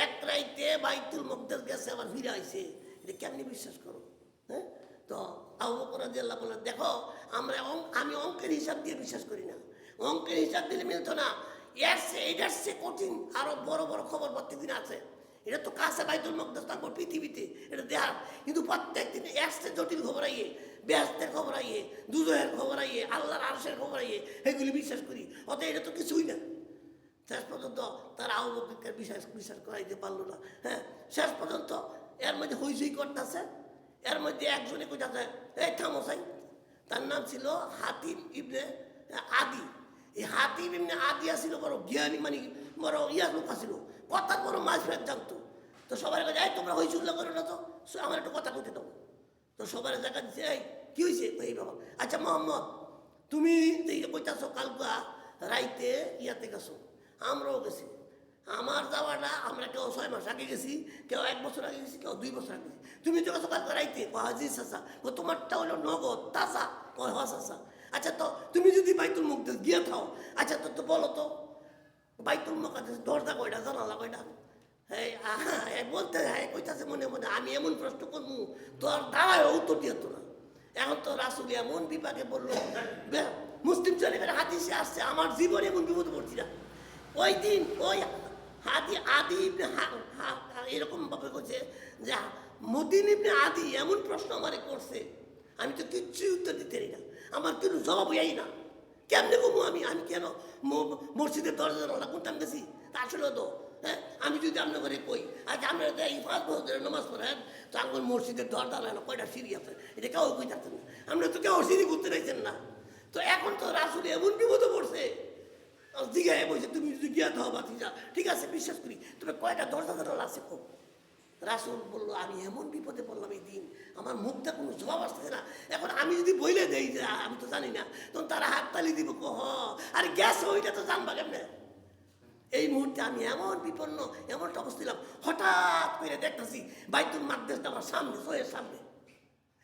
এক রাইতে বাইতুল মুকদ্দাস গেছে আবার ফিরে আইছে, এটা কেমনি বিশ্বাস করো? হ্যাঁ তো আবু বকর রাদিয়াল্লাহু বলেন দেখো আমি অঙ্কের হিসাব দিয়ে বিশ্বাস করি না, অঙ্কের হিসাব দিলে মিলতো না, এটার সে কঠিন আরো বড় বড় খবর প্রত্যেকদিন আছে, এটা তো কাছে বাইতুল মুকদ্দাস তারপর পৃথিবীতে এটা দেখার, কিন্তু প্রত্যেক দিন এসছে জটিল খবর আইয়ে, বেহেশতের খবর আইয়ে, দুজহের খবর আইয়ে, আল্লাহর আরশের খবর আইয়ে, এগুলি বিশ্বাস করি, অতএব এটা তো কিছুই না। শেষ পর্যন্ত তারা আবু বকরকে বিশ্বাস করাইতে পারলো না। হ্যাঁ শেষ পর্যন্ত এর মধ্যে হইচই করতেছে, এর মধ্যে একজনে কইতাছে এই থামো সাই, তার নাম ছিল হাতিম ইবনে আদি। এই হাতিম ইবনে আদি ছিল বড় জ্ঞানী, মানে বড় লোক ছিল, কথার বড় মাছ ফেরত জানতো। তো সবাই কাছে এই তোমরা হইচুল্লা করো না, তো আমার একটু কথা কইতে দাও। তো সবার জায়গা দিচ্ছে এই কি হয়েছে, এই বাবা আচ্ছা মোহাম্মদ তুমি কইতাছো কালকা রাইতে ইয়াতে গেছো, আমরাও গেছি, আমার যাওয়াটা আমরা কেউ 6 মাস আগে গেছি, কেউ 1 বছর আগে গেছি, কেউ 2 বছর আগে গেছি, তুমি তো গেছো কালকে রাইতে, হাজি চাচা তোমারটা হলো নগদ তাজা, চাচা আচ্ছা তো তুমি যদি বাইতুল মুকদ্দাস গিয়ে থাও, আচ্ছা তো বলো তো বাইতুল মুকদ্দাস দরজা কয়টা, জানালা কয়টা? হ্যাঁ বলতে হ্যাঁ কইতাছে মনে মনে আমি এমন প্রশ্ন করবো তোর দাঁড়ায় উত্তর দিয়ে তো না। এখন তো রাসূল এমন বিপাকে বললো, মুসলিম শরীফের হাদিসে আসছে আমার জীবনে এমন বিপদ পড়ছি না। ওই দিন ওই আদি এরকম ভাবে করছে যে মদিন ইবনে আদি এমন প্রশ্ন আমারে করছে, আমি তো কিচ্ছুই উত্তর দিতে পারি না। আমার কিন্তু জবাব হইয়াই না। কেমনে কমু আমি আমি কেন মসজিদের দরজা জানালা কোনটা আমি গেছি? আসলে তো হ্যাঁ, আমি যদি আপনার ঘরে কই আচ্ছা আপনারা এই 5 বছর নামাজ পড়েন তো আমার মসজিদের দরজা না কয়টা সিঁড়ি আছে এটা কেউ কই থাকতেন না, আমরা তো কেউ সিঁড়ি করতে চাইছেন না। তো এখন তো রাসূল এমন বিপদে পড়ছে, জিজ্ঞাসা বলছে তুমি যদি গিয়া দাও বাতিজা ঠিক আছে বিশ্বাস করি, তবে কয়টা দরজা জানালা আছে খুব। রাসূল বললো আমি এমন বিপদে পড়লাম এই দিন, আমার মুখটা কোনো জবাব আসতেছে না। এখন আমি যদি বইলে দেই যে আমি তো জানি না, তখন তারা হাত তালি দিব হ আরে গ্যাস ওইটা তো জানবা কেমনে। এই মুহূর্তে আমি এমন বিপন্ন এমন অবস্থা ছিলাম, হঠাৎ করে দেখতেছি বাইতুল মাকদেসটা আমার সামনে, চোখের সামনে,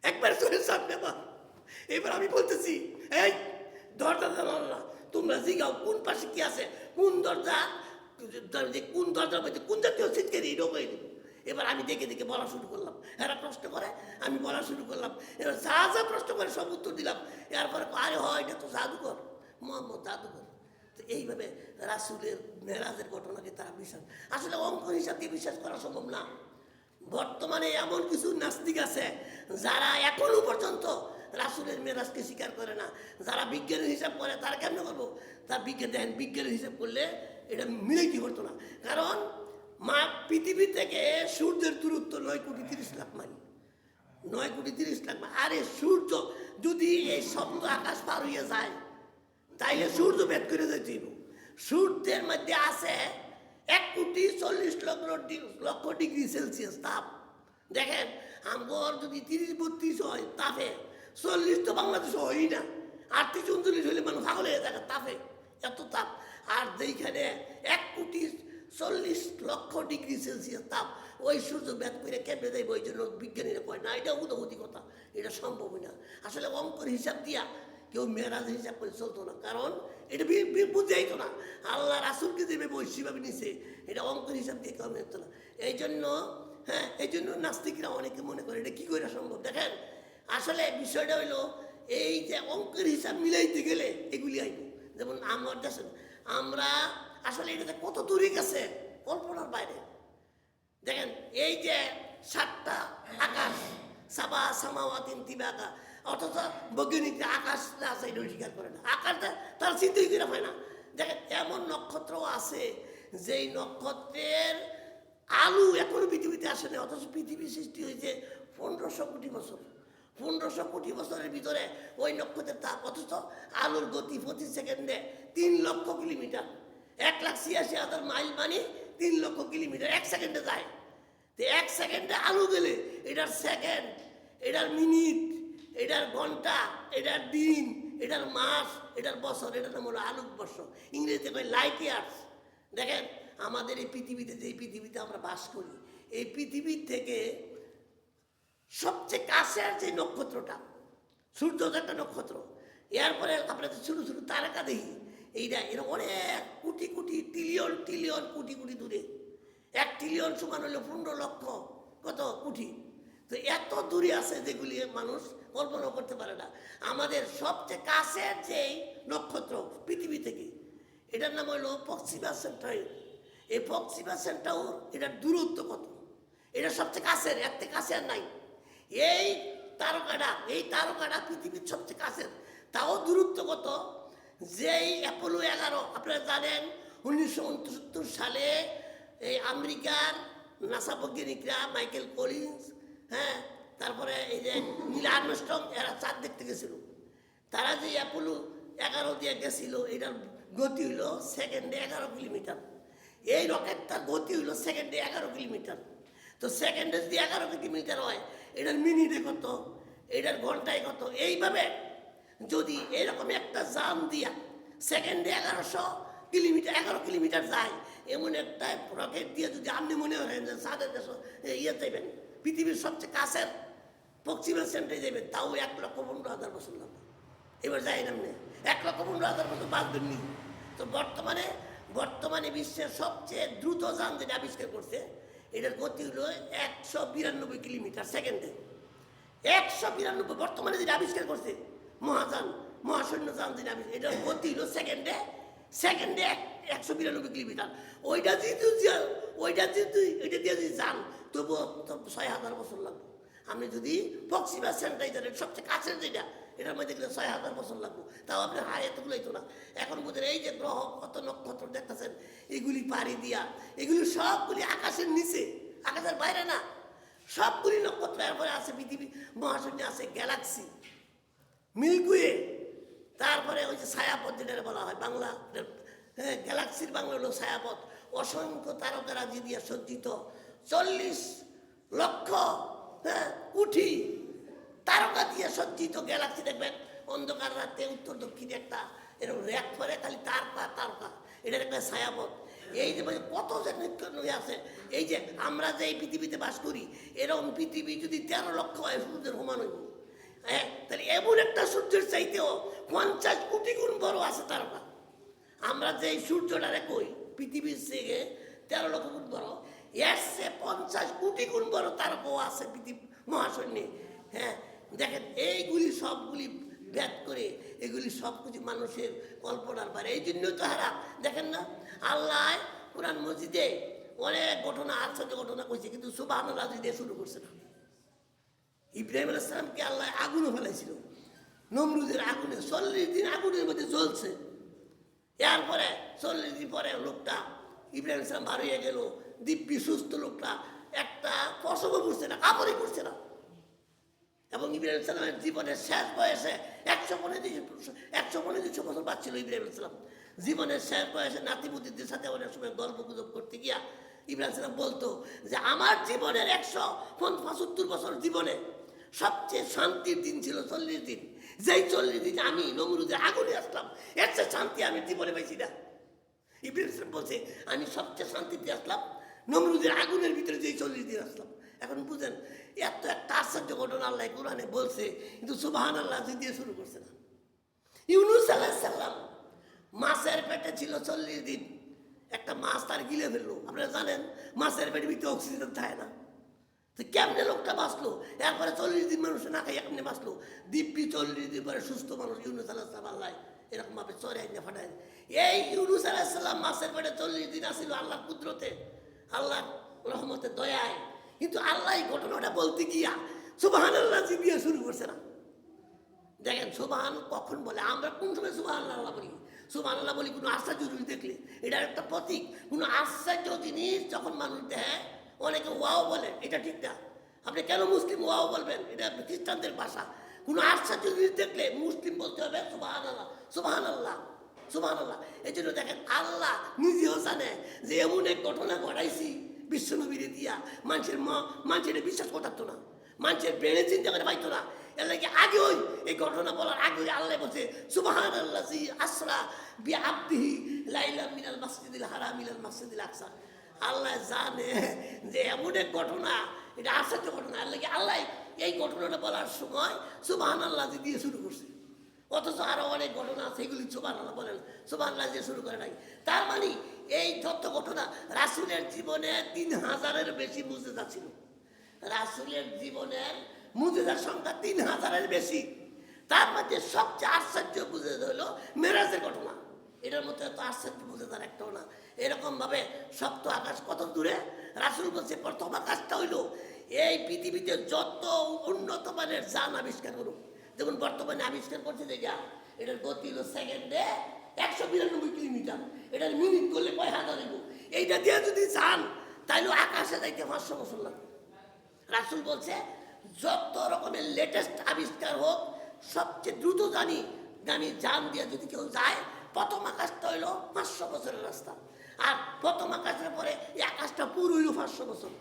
একবার চোখের সামনে আমার। এবার আমি বলতেছি এই দরজা জানালা তোমরা জিগাও কোন পাশে কি আছে, কোন দরজা কোন দরজার মধ্যে কোন জাতীয় ছিটকে দিই ঢোকাই দেবো। এবার আমি দেখে দেখে বলা শুরু করলাম, এরা প্রশ্ন করে আমি বলা শুরু করলাম, এবার যা যা প্রশ্ন করে সব উত্তর দিলাম। এরপরে আরে হয় এটা তো জাদুঘর, মোহাম্মদ জাদুঘর। তো এইভাবে রাসূলের মেরাজের ঘটনাকে তারা বিশ্বাস, আসলে অঙ্ক হিসাব দিয়ে বিশ্বাস করা সম্ভব না। বর্তমানে এমন কিছু নাস্তিক আছে যারা এখনো পর্যন্ত রাসূলের মেরাজকে স্বীকার করে না। যারা বিজ্ঞানের হিসাব করে তারা কেমন করবো, তার বিজ্ঞান দেখেন বিজ্ঞানের হিসাব করলে এটা মিলাইতে পারতো না। কারণ মা পৃথিবী থেকে সূর্যের দূরত্ব 9,30,00,000 মাইল, 9,30,00,000 মাইল। আরে সূর্য যদি এই শব্দ আকাশ পার হইয়া যায় তাইলে সূর্য ভেদ করে যাইতে হইব। সূর্যের মধ্যে আছে 1,40,00,000 ডিগ্রি সেলসিয়াস তাপ। দেখেন আমগর যদি 30-32 হয় তাপে, 40 তো বাংলাদেশে হয়ই না, 38-39 হইলে মানুষ পাগল হয়ে থাকে তাপে, এত তাপ। আর যেইখানে 1,40,00,000 ডিগ্রি সেলসিয়াস তাপ, ওই সূর্য ভেদ করে কেমনে যাইব? ওই জন্য বিজ্ঞানীরা কয় না এটা উদবুদ্ধি কথা, এটা সম্ভবই না। আসলে অঙ্কের হিসাব দিয়া কেউ মেরাজের হিসাব করে চলতো না, কারণ এটা বুঝে যাইতো না। আল্লাহ রাসূলকে যেভাবে ঐশীভাবে নিছে এটা অঙ্কের হিসাব দিয়ে কেউ মেরতো না। এই জন্য হ্যাঁ, এই জন্য নাস্তিকরা অনেকে মনে করে এটা কী করে সম্ভব। দেখেন আসলে বিষয়টা হইলো এই যে অঙ্কের হিসাব মিলাইতে গেলে এগুলি আইব। যেমন আমার দেশে আমরা আসলে এটাতে কত দূরে গেছে কল্পনার বাইরে। দেখেন এই যে 7টা আকাশ, সাবা সামাওয়াতিন তিবাকা, অথচ বৈজ্ঞানিকরা আকাশ আছে এটা স্বীকার করে না, আকাশটা তার চিন্তাই করে হয় না। দেখেন এমন নক্ষত্র আছে যেই নক্ষত্রের আলু এখনো পৃথিবীতে আসে না, অথচ পৃথিবী সৃষ্টি হয়েছে 1500 কোটি বছর। 1500 কোটি বছরের ভিতরে ওই নক্ষত্রের তাপ, অথচ আলুর গতি প্রতি সেকেন্ডে 3 লক্ষ কিলোমিটার, 1,86,000 মাইল মানে 3 লক্ষ কিলোমিটার 1 সেকেন্ডে যায়। তো 1 সেকেন্ডে আলু গেলে এটার সেকেন্ড, এটার মিনিট, এটার ঘন্টা, এটার দিন, এটার মাস, এটার বছর, এটার নাম হলো আলোকবর্ষ, ইংরেজিতে কয় লাইট ইয়ার্স। দেখেন আমাদের এই পৃথিবীতে, যে পৃথিবীতে আমরা বাস করি, এই পৃথিবীর থেকে সবচেয়ে কাছের যে নক্ষত্রটা, সূর্য তো একটা নক্ষত্র, এরপরে আপনার ছোটো ছোটো তারকা দেখি, এইটা এর অনেক কোটি কোটি ট্রিলিয়ন ট্রিলিয়ন কোটি কোটি দূরে। 1 ট্রিলিয়ন সমান হলো 15 লক্ষ কত কোটি। তো এত দূরে আছে যেগুলি মানুষ কল্পনা করতে পারে না। আমাদের সবচেয়ে কাছের যেই নক্ষত্র পৃথিবী থেকে, এটার নাম হলো প্রক্সিমা সেন্টাউর। এই প্রক্সিমা সেন্টাউর এটার দূরত্ব কত, এটা সবচেয়ে কাছের, এর থেকে কাছে আর নাই। এই তারকাটা পৃথিবীর সবচেয়ে কাছের, তাও দূরত্ব কত, যেই অ্যাপোলো 11 আপনারা জানেন 1969 সালে এই আমেরিকার নাসা বৈজ্ঞানিকরা মাইকেল কলিন্স, হ্যাঁ, তারপরে এই যে নীল আর্মস্ট্রং, এরা চাঁদ দেখতে গেছিল। তারা যে অ্যাপোলো 11 দিয়ে গেছিল, এটার গতি হইল সেকেন্ডে 11 কিলোমিটার। এই রকেটটার গতি হইল সেকেন্ডে 11 কিলোমিটার। তো সেকেন্ডে যদি 11 কিলোমিটার হয়, এটার মিনিটে কত, এটার ঘন্টায় কত। এইভাবে যদি এরকম একটা যান দিয়া সেকেন্ডে 11 কিলোমিটার যায়, এমন একটা রকেট দিয়ে যদি আপনি মনে করেন যে চাঁদের দেশ ইয়ে যাবেন, পৃথিবীর সবচেয়ে কাছের প্রক্সিমা সেন্টারে যাবেন, তাও 1,15,000 বছর লাগবে। এবার যাই না, 1,15,000 বছর বাঁচবেন নি। তো বর্তমানে বিশ্বের সবচেয়ে দ্রুত যান যেটা আবিষ্কার করছে, এটার গতি হলো 192 কিলোমিটার সেকেন্ডে। 192 বর্তমানে যেটা আবিষ্কার করছে মহাশূন্য যান যেটা আবিষ্কার, এটার গতি হলো সেকেন্ডে 192 কিলোমিটার। ওইটা দিয়ে যদি যান তবুও 6,000 বছর লাগবে। আমি যদি প্রক্সিমা সেন্টারের সবচেয়ে কাছের যেটা, এটার মধ্যে গেলে 6,000 বছর লাগবো, তাও আপনি এতগুলোই তো না। এখন বুঝেন এই যে গ্রহ কত নক্ষত্র দেখতেছেন, এগুলি পাড়ি দিয়া, এগুলি সবগুলি আকাশের নিচে, আকাশের বাইরে না, সবগুলি নক্ষত্র। এরপরে আছে পৃথিবী মহাশূন্যে আছে গ্যালাক্সি, মিল্কওয়ে, তারপরে ওই যে ছায়াপথ যেটা বলা হয় বাংলা, হ্যাঁ গ্যালাক্সির বাংলা হলো ছায়াপথ। অসংখ্য তারকারাজি দিয়ে সজ্জিত 40 লক্ষ কোটি তারকা দিয়ে সজ্জিত গ্যালাক্সি। দেখবেন অন্ধকার রাতে উত্তর দক্ষিণে একটা এরকম র্যাক করে খালি তারকা তারকা, এটার একটা ছায়াপথ। এই যে কত যে নক্ষত্র আছে, এই যে আমরা যে এই পৃথিবীতে বাস করি, এরকম পৃথিবী যদি 13 লক্ষ হয় সূর্যের সমান হইব। হ্যাঁ, তাহলে এমন একটা সূর্যের চাইতেও 50 কোটি গুণ বড় আছে তারকা। আমরা যে সূর্যটারে কই পৃথিবীর থেকে 13 লক্ষ গুণ বড়, এর সে 50 কোটি গুণ বড় তারকাও আছে পৃথিবী মহাশূন্যে। হ্যাঁ দেখেন, এইগুলি সবগুলি ব্যাদ করে, এগুলি সব কিছু মানুষের কল্পনার বাইরে। এই জন্যই তো হারা দেখেন না, আল্লাহ কোরআন মসজিদে অনেক ঘটনা, আশ্চর্য ঘটনা কইছে, কিন্তু সুবহানাল্লাহ দিয়ে শুরু করছে না। ইব্রাহিম আলাইহিস সালামকে আল্লাহ আগুনে ফেলাইছিল, নমরুদের আগুনে, 40 দিন আগুনের মধ্যে জ্বলছে। এরপরে 40 দিন পরে লোকটা ইব্রাহিম আলাইহিস সালাম বার হয়ে গেল, দিব্যি সুস্থ লোকটা, একটা প্রসবও করছে না, কাপড়ই করছে না। এবং ইব্রাহিম আলাইহিস সালামের জীবনের শেষ বয়সে 125 বছর বাঁচছিল ইব্রাহিম আলাইহিস সালাম। জীবনের শেষ বয়সে নাতিপুতিদের সাথে অনেক সময় গল্প গুজব করতে গিয়া ইব্রাহিম আলাইহিস সালাম বলতো যে আমার জীবনের 175 বছর জীবনে সবচেয়ে শান্তির দিন ছিল 40 দিন। যেই 40 দিন আমি নমরুদের আগুনে আসলাম, এর চেয়ে শান্তি আমি জীবনে পাইছি না। ইব্রাহিম আলাইহিস সালাম বলছে আমি সবচেয়ে শান্তিতে আসলাম নমরুদের আগুনের ভিতরে যেই 40 দিন আসলাম। এখন বুঝেন, এত একটা আশ্চর্য ঘটনা আল্লাহ কোরআনে বলছে, কিন্তু সুবহানাল্লাহ দিয়ে শুরু করছে না। ইউনূস আলাইহিস সালাম মাছের পেটে ছিল 40 দিন, একটা মাছ তার গিলে ফেললো। আপনারা জানেন মাছের পেটের ভিতরে অক্সিজেন থাকে না, তো কেমনে লোকটা বাঁচলো? এরপরে 40 দিন মানুষ না খাই কেমনে বাঁচলো? দিব্যি 40 দিন পরে সুস্থ মানুষ ইউনূস আলাইহিস সালাম আল্লাহ এরকম ভাবে চরে আইনে ফাটায়। এই ইউনূস আলাইহিস সালাম মাছের পেটে 40 দিন আসিল আল্লাহর কুদরতে, আল্লাহর রহমতে, দয়ায়। কিন্তু আল্লাহ এই ঘটনাটা বলতে গিয়া সুবহানাল্লাহ দিয়ে শুরু করছে না। দেখেন সুবহান কখন বলে, আমরা কোন সময় সুবহানাল্লাহ বলি? সুবহানাল্লাহ বলি কোনো আশ্চর্য জিনিস দেখলে, এটার একটা প্রতীক। কোনো আশ্চর্য জিনিস যখন মানুষ দেখে, অনেকে ওয়াও বলে, এটা ঠিক না। আপনি কেন মুসলিম ওয়াও বলবেন? এটা খ্রিস্টানদের ভাষা। কোনো আশ্চর্য জিনিস দেখলে মুসলিম বলতে হবে সুবহানাল্লাহ, সুবহানাল্লাহ, সুবহানাল্লাহ। এই জন্য দেখেন আল্লাহ নিজেও জানে যে এমন এক ঘটনা ঘটাইছি বিশ্বনবীরে দিয়া, মানুষের বিশ্বাস করতো না, মানুষের ব্রেনে চিন্তা করে পাইতো না। এর লাগে আগে ওই এই ঘটনা বলার আগে আল্লাহ বলছে সুবহানাল্লাযী আসরা বিআবদিহি লাইলাম মিনাল মাসজিদিল হারাম ইলাল মাসজিদিল আকসা। আল্লাহ জানে যে এমন এক ঘটনা, এটা আশ্চর্য ঘটনা। এর লাগে আল্লাহ এই ঘটনাটা বলার সময় সুবহানাল্লাহ দিয়ে শুরু করছে। অথচ আরো অনেক ঘটনা আছে, এগুলি সুবহানাল্লাহ বলেন, সুবহানাল্লাহ দিয়ে শুরু করে নাই। তার মানে এই যত ঘটনা, রাসূলের জীবনে 3000-এর বেশি মুজিজা ছিল। রাসূলের জীবনের মুজিজার সংখ্যা 3000-এর বেশি। তার মধ্যে সবচেয়ে আশ্চর্য মুজিজা হলো মেরাজের ঘটনা। এটার মধ্যে এত আশ্চর্য মুজিজার একটাও না। এরকম ভাবে সপ্ত আকাশ কত দূরে, রাসূল বলছে প্রথম আকাশটা হইলো এই পৃথিবীতে যত উন্নত মানের যান আবিষ্কার করুক। যেমন বর্তমানে আবিষ্কার করছে যে এটার গতি হলো সেকেন্ডে 192 কিলোমিটার, এটার মিনিট করলে কয় হাজার হইব। এইটা দিয়ে যদি যান তাইলে আকাশে যাইতে 500 বছর লাগবে। রাসূল বলছে যত রকমের লেটেস্ট আবিষ্কার হোক, সবচেয়ে দ্রুত দামি যান দিয়ে যদি কেউ যায়, প্রথম আকাশটা হইলো 500 বছরের রাস্তা। আর প্রথম আকাশের পরে এই আকাশটা পুরো হইলো 500 বছর।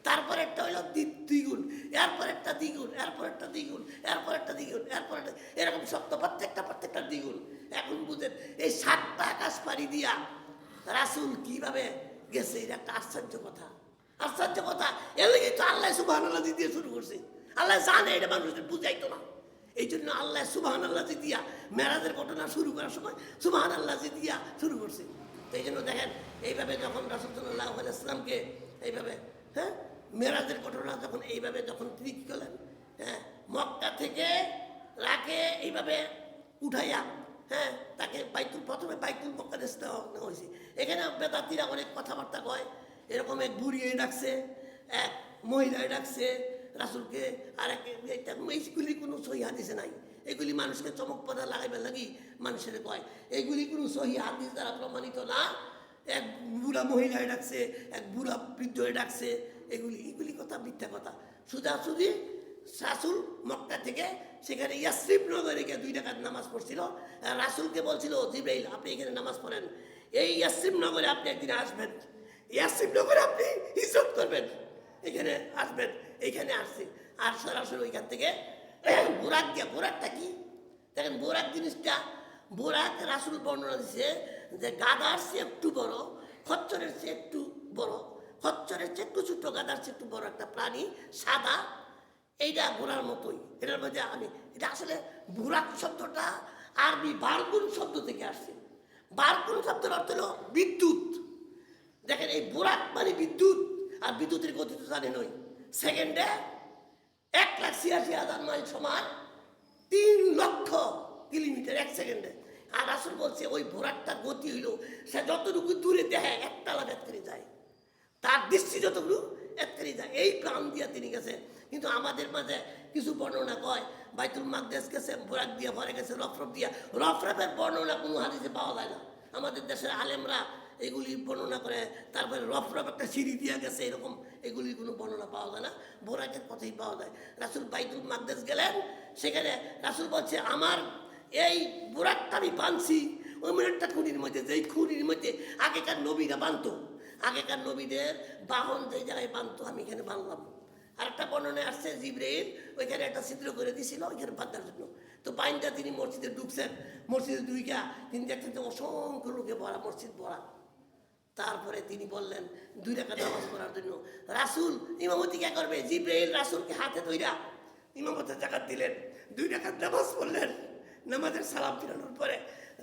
তারপরে একটা হইলো দ্বিগুণ, এরপর একটা দ্বিগুণ, এরপর একটা দ্বিগুণ, এরপর একটা দ্বিগুণ, এরপর একটা, এরকম সপ্ত প্রত্যেকটা দ্বিগুণ। এখন বুঝেন এই 7টা আকাশ পাড়ি দিয়া রাসূল কিভাবে গেছে, এটা একটা আশ্চর্য কথা, আশ্চর্য কথা। এর লাগে তো আল্লাহ সুবহানাল্লাহ দিয়ে শুরু করছে। আল্লাহ জানে এটা মানুষের বুঝাইতো না, এই জন্য আল্লাহ সুবহানাল্লাহ দিয়া মেরাজের ঘটনা শুরু করার সময় সুবহানাল্লাহ দিয়া শুরু করছে। তো এই জন্য দেখেন এইভাবে যখন রাসূল সাল্লাল্লাহু আলাইহি ওয়াসাল্লামকে এইভাবে মেরাজের ঘটনা যখন এইভাবে যখন তিনি কী করলেন, মক্কা থেকে রাখে এইভাবে উঠাইয়া তাকে প্রথমে বাইতুল মুকাদ্দাস নেওয়া হয়েছে। এখানে বেদাতীরা অনেক কথাবার্তা কয়, এরকম এক বুড়িয়ে ডাকছে, এক মহিলায় ডাকছে রাসূলকে, আর এইগুলি কোনো সহি হাদিসে নাই। এগুলি মানুষকে চমক পাতা লাগাইবার লাগি মানুষের কয়। এগুলি কোনো সহি হাদিস দ্বারা প্রমাণিত না। এক বুড়া মহিলায় ডাকছে, এক বুড়া বৃদ্ধয়ে ডাকছে, এগুলি কথা মিথ্যা কথা। সোজাসুজি রাসূল মক্কা থেকে সেখানে ইয়াসরিব নগরে গিয়ে 2 রাকাত নামাজ পড়ছিল। রাসূলকে বলছিল জিবরাইল আপনি এখানে নামাজ পড়েন, এই ইয়াসরিব নগরে আপনি একদিন আসবেন, ইয়াসরিব নগরে আপনি হিজরত করবেন, এখানে আসবেন। এইখানে আসছে আর সরাসরি ওইখান থেকে বোরাক দিয়া, বোরাকটা কি দেখেন, বোরাক জিনিসটা, বোরাক রাসূল বর্ণনা দিচ্ছে যে গাদার চেয়ে একটু বড়, খচ্চরের চেয়ে একটু বড়, খচ্চরের চেয়ে একটু ছোট, গাদার চেয়ে একটু বড় একটা প্রাণী, সাদা, এইটা ঘোড়ার মতোই। এটার মধ্যে এটা আসলে বুরাক শব্দটা আরবি বারগুন শব্দ থেকে আসছে। বারগুন শব্দের অর্থ হলো বিদ্যুৎ। দেখেন এই বুরাক মানে বিদ্যুৎ, আর বিদ্যুতের গতি তো জানেন ওই সেকেন্ডে 1,86,000 মাইল সমান 3 লক্ষ কিলোমিটার 1 সেকেন্ডে। আর রাসূল বলছে ওই বুরাকটার গতি হইল সে যতটুকু দূরে দেখে একতলা বেতরে যায়, তার দৃষ্টি যতটুকু একতরে যায়, এই প্রাণ দিয়া তিনি গেছে। কিন্তু আমাদের মাঝে কিছু বর্ণনা কয় বাইতুল মাকদেস গেছে, বোরাক দিয়া ভরে গেছে, রফরফ দিয়া। রফরফের বর্ণনা কোনো হাদিসে পাওয়া যায় না। আমাদের দেশের আলেমরা এগুলি বর্ণনা করে, তারপরে রফরফ একটা সিঁড়ি দিয়া গেছে, এরকম এগুলি কোনো বর্ণনা পাওয়া যায় না। বোরাকের কথাই পাওয়া যায়। রাসূল বাইতুল মাকদেস গেলেন, সেখানে রাসূল বলছে আমার এই বোরাকটা আমি বানছি ওই একটা খুঁড়ির মধ্যে, যেই খুঁড়ির মধ্যে আগেকার নবীরা বানতো, আগেকার নবীদের বাহন যেই জায়গায় বানতো আমি এখানে বানলাম। আর একটা বর্ণনায় আসছে জিবরাইল ওইখানে একটা ছিদ্র করে দিয়েছিল ওইখানে বাঁধার জন্য। তো বাইনটা তিনি মসজিদে ঢুকছেন, মসজিদে ঢুইকা তিনি দেখছেন যে অসংখ্য লোকে ভরা, মসজিদ ভরা। তারপরে তিনি বললেন 2 রাকাত নামাজ পড়ার জন্য। রাসূল ইমামতি কে করবে? জিবরাইল রাসূলকে হাতে ধইরা ইমামতের জাকাত দিলেন, 2 রাকাত নামাজ পড়লেন। নামাজের সালাম ফিরানোর পরে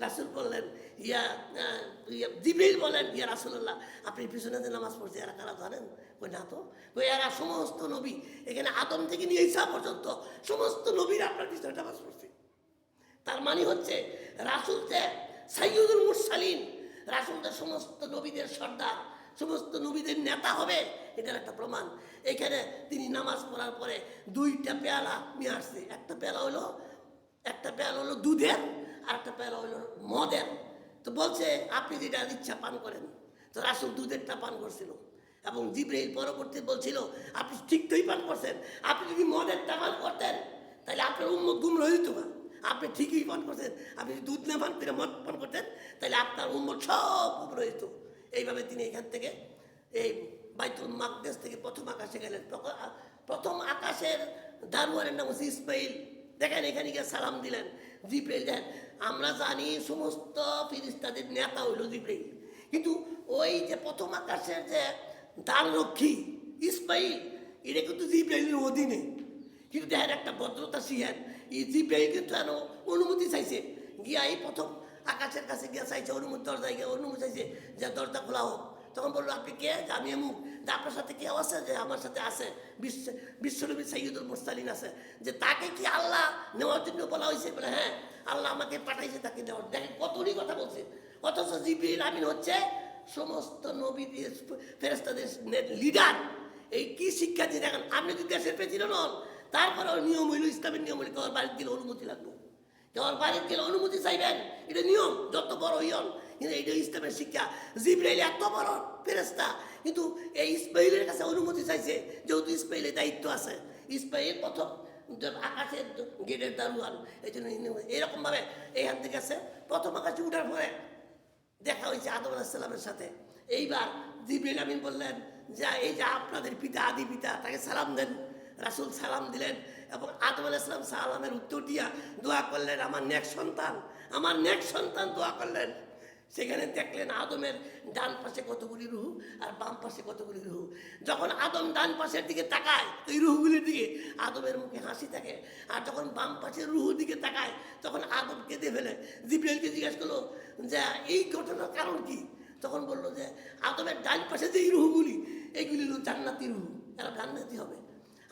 রাসূল বললেন জিবরাইল বলেন ইয়া রাসূলুল্লাহ আপনি পিছনে যে নামাজ পড়ছে এরা কারা জানেন? ওই না তো, ওই এরা সমস্ত নবী, এখানে আদম থেকে নিয়ে ঈসা পর্যন্ত সমস্ত নবীরা আপনার পিছনে নামাজ পড়ছে। তার মানে হচ্ছে রাসূল যে সাইয়্যিদুল মুরসালিন, রাসূল যে সমস্ত নবীদের সর্দার, সমস্ত নবীদের নেতা হবে, এটার একটা প্রমাণ। এখানে তিনি নামাজ পড়ার পরে 2টা পেয়ালা নিয়ে আসছে। একটা পেয়ালা হলো দুধের, আর একটা পেয়ালা হলো মদের। তো বলছে আপনি যেটা ইচ্ছা পান করেন। তো রাসূল দুধেরটা পান করছিল, এবং জিবরাইল পরবর্তী বলছিল আপনি ঠিকই পান করছেন, আপনি যদি মদেরটা পান করতেন তাহলে আপনার উম্মত গুমরাহ হইত না। আপনি ঠিকই পান করছেন, আপনি যদি দুধ না পান করে মদ পান করতেন তাহলে আপনার উম্মত সব গুমরাহ হইত। এইভাবে তিনি এখান থেকে এই বাইতুল মাকদেস থেকে প্রথম আকাশে গেলেন। প্রথম আকাশের দারোয়ানের নাম হচ্ছে ইসমাইল। দেখেন এখানে গিয়ে সালাম দিলেন। জিবরাইল দেখেন, আমরা জানি সমস্ত ফেরেশতাদের নেতা হইল জিবরাইল, কিন্তু ওই যে প্রথম আকাশের যে দ্বাররক্ষী ইসমাইল, এটা কিন্তু জিবরাইলের অধীনে। কিন্তু দেখেন একটা ভদ্রতা শিখেন, এই জিবরাইল কিন্তু অনুমতি চাইছে, গিয়া এই প্রথম আকাশের কাছে গিয়া চাইছে অনুমতি, দরজায় গিয়ে অনুমতি চাইছে যে দরজা খোলা হোক। তখন বললো আপনি কে? যে আমি এমুক। যে আপনার সাথে কেউ আছে? যে আমার সাথে আছে বিশ্বনবী সাইয়্যিদুল মুরসালিন আছে। যে তাকে কি আল্লাহ নেওয়ার জন্য বলা হয়েছে? বলে হ্যাঁ, আল্লাহ আমাকে পাঠাইছে তাকে নেওয়ার। দেখেন কতটি কথা বলছে, অথচ জিবরিল আমিন হচ্ছে সমস্ত নবীদের ফেরেশতাদের লিডার। এই কি শিক্ষা দিয়ে দেখেন, আপনি যদি দেশের প্রেসিডেন্ট হন, তারপরেও নিয়ম হইল, ইসলামের নিয়ম হইল কেউ বাড়িতে গেলে অনুমতি লাগবে, কেউ বাড়িতে গেলে অনুমতি চাইবেন, এটা নিয়ম যত বড় হইন। কিন্তু এইটা ইসলামের শিক্ষা। জিবরাইল এত বড় ফেরেশতা, কিন্তু এই ইসমাইলের কাছে অনুমতি চাইছে, যেহেতু ইসমাইলের দায়িত্ব আছে। ইসমাইল প্রথম আকাশের গেটের দারোয়ান, এই জন্য এরকমভাবে এইখান থেকে আছে। প্রথম আকাশে উঠার পরে দেখা হয়েছে আদম আলাইহিস সালামের সাথে। এইবার জিবরাইল আমিন বললেন যে এই যে আপনাদের পিতা, আদি পিতা, তাকে সালাম দেন। রাসূল সালাম দিলেন, এবং আদম আলাইহিস সালাম সালামের উত্তর দিয়া দোয়া করলেন আমার নেক সন্তান, আমার নেক সন্তান দোয়া করলেন। সেখানে দেখলেন আদমের ডান পাশে কতগুলি রুহ আর বাম পাশে কতগুলি রুহ। যখন আদম ডান পাশের দিকে তাকায় এই রুহগুলির দিকে, আদমের মুখে হাসি থাকে। আর যখন বাম পাশের রুহুর দিকে তাকায় তখন আদম কেঁদে ফেলে। জিবরাইলকে জিজ্ঞাসা করলো যে এই ঘটনার কারণ কি? তখন বললো যে আদমের ডান পাশে যে এই রুহগুলি, এইগুলি হলো জান্নাতি রুহ, এরা জান্নাতি হবে,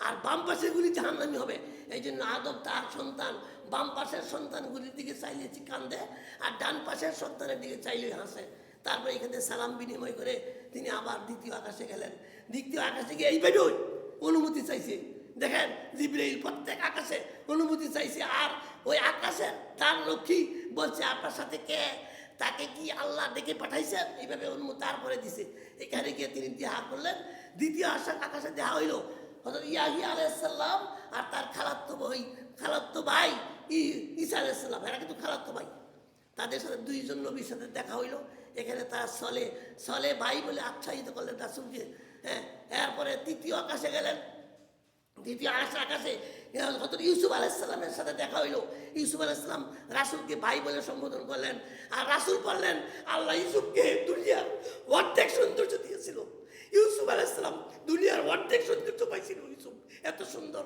আর বাম পাশেরগুলি জাহান্নামী হবে। এই জন্য আদম তার সন্তান বাম পাশের সন্তানগুলির দিকে চাইলে কান্দে, আর ডান পাশের সন্তানের দিকে চাইলে হাসে। তারপরে এখানে সালাম বিনিময় করে তিনি আবার দ্বিতীয় আকাশে গেলেন। দ্বিতীয় আকাশে গিয়ে এইভাবে অনুমতি চাইছে দেখেন জিবরাইল প্রত্যেক আকাশে অনুমতি চাইছে, আর ওই আকাশের তার রক্ষী বলছে আপনার সাথে কে, তাকে কি আল্লাহ ডেকে পাঠাইছেন, এইভাবে অনুমতি তারপরে দিছে। এখানে গিয়ে তিনি দেখা করলেন। দ্বিতীয় আকাশে দেখা হইল হযরত ইয়াহিয়া আলাইহিস সালাম আর তার খালাতো ভাই ঈসা আলাইহিস সালাম, এরা কিন্তু খালাতো ভাই। তাদের সাথে দুইজন নবীর সাথে দেখা হইল। এখানে তারা সলে ভাই বলে আখ্যায়িত করলেন রাসূলকে। হ্যাঁ, এরপরে তৃতীয় আকাশে গেলেন। দ্বিতীয় আকাশে হযরত ইউসুফ আলাইহিস সালামের সাথে দেখা হইল। ইউসুফ আলাইহিস সালাম রাসূলকে ভাই বলে সম্বোধন করলেন, আর রাসূল বললেন আল্লাহ ইউসুফকে দুনিয়ার অর্ধেক সৌন্দর্য দিয়েছিল। ইউসুফ আলাইহিস সালাম দুনিয়ার অর্ধেক সৌন্দর্য পাইছিল, ইউসুফ এত সুন্দর।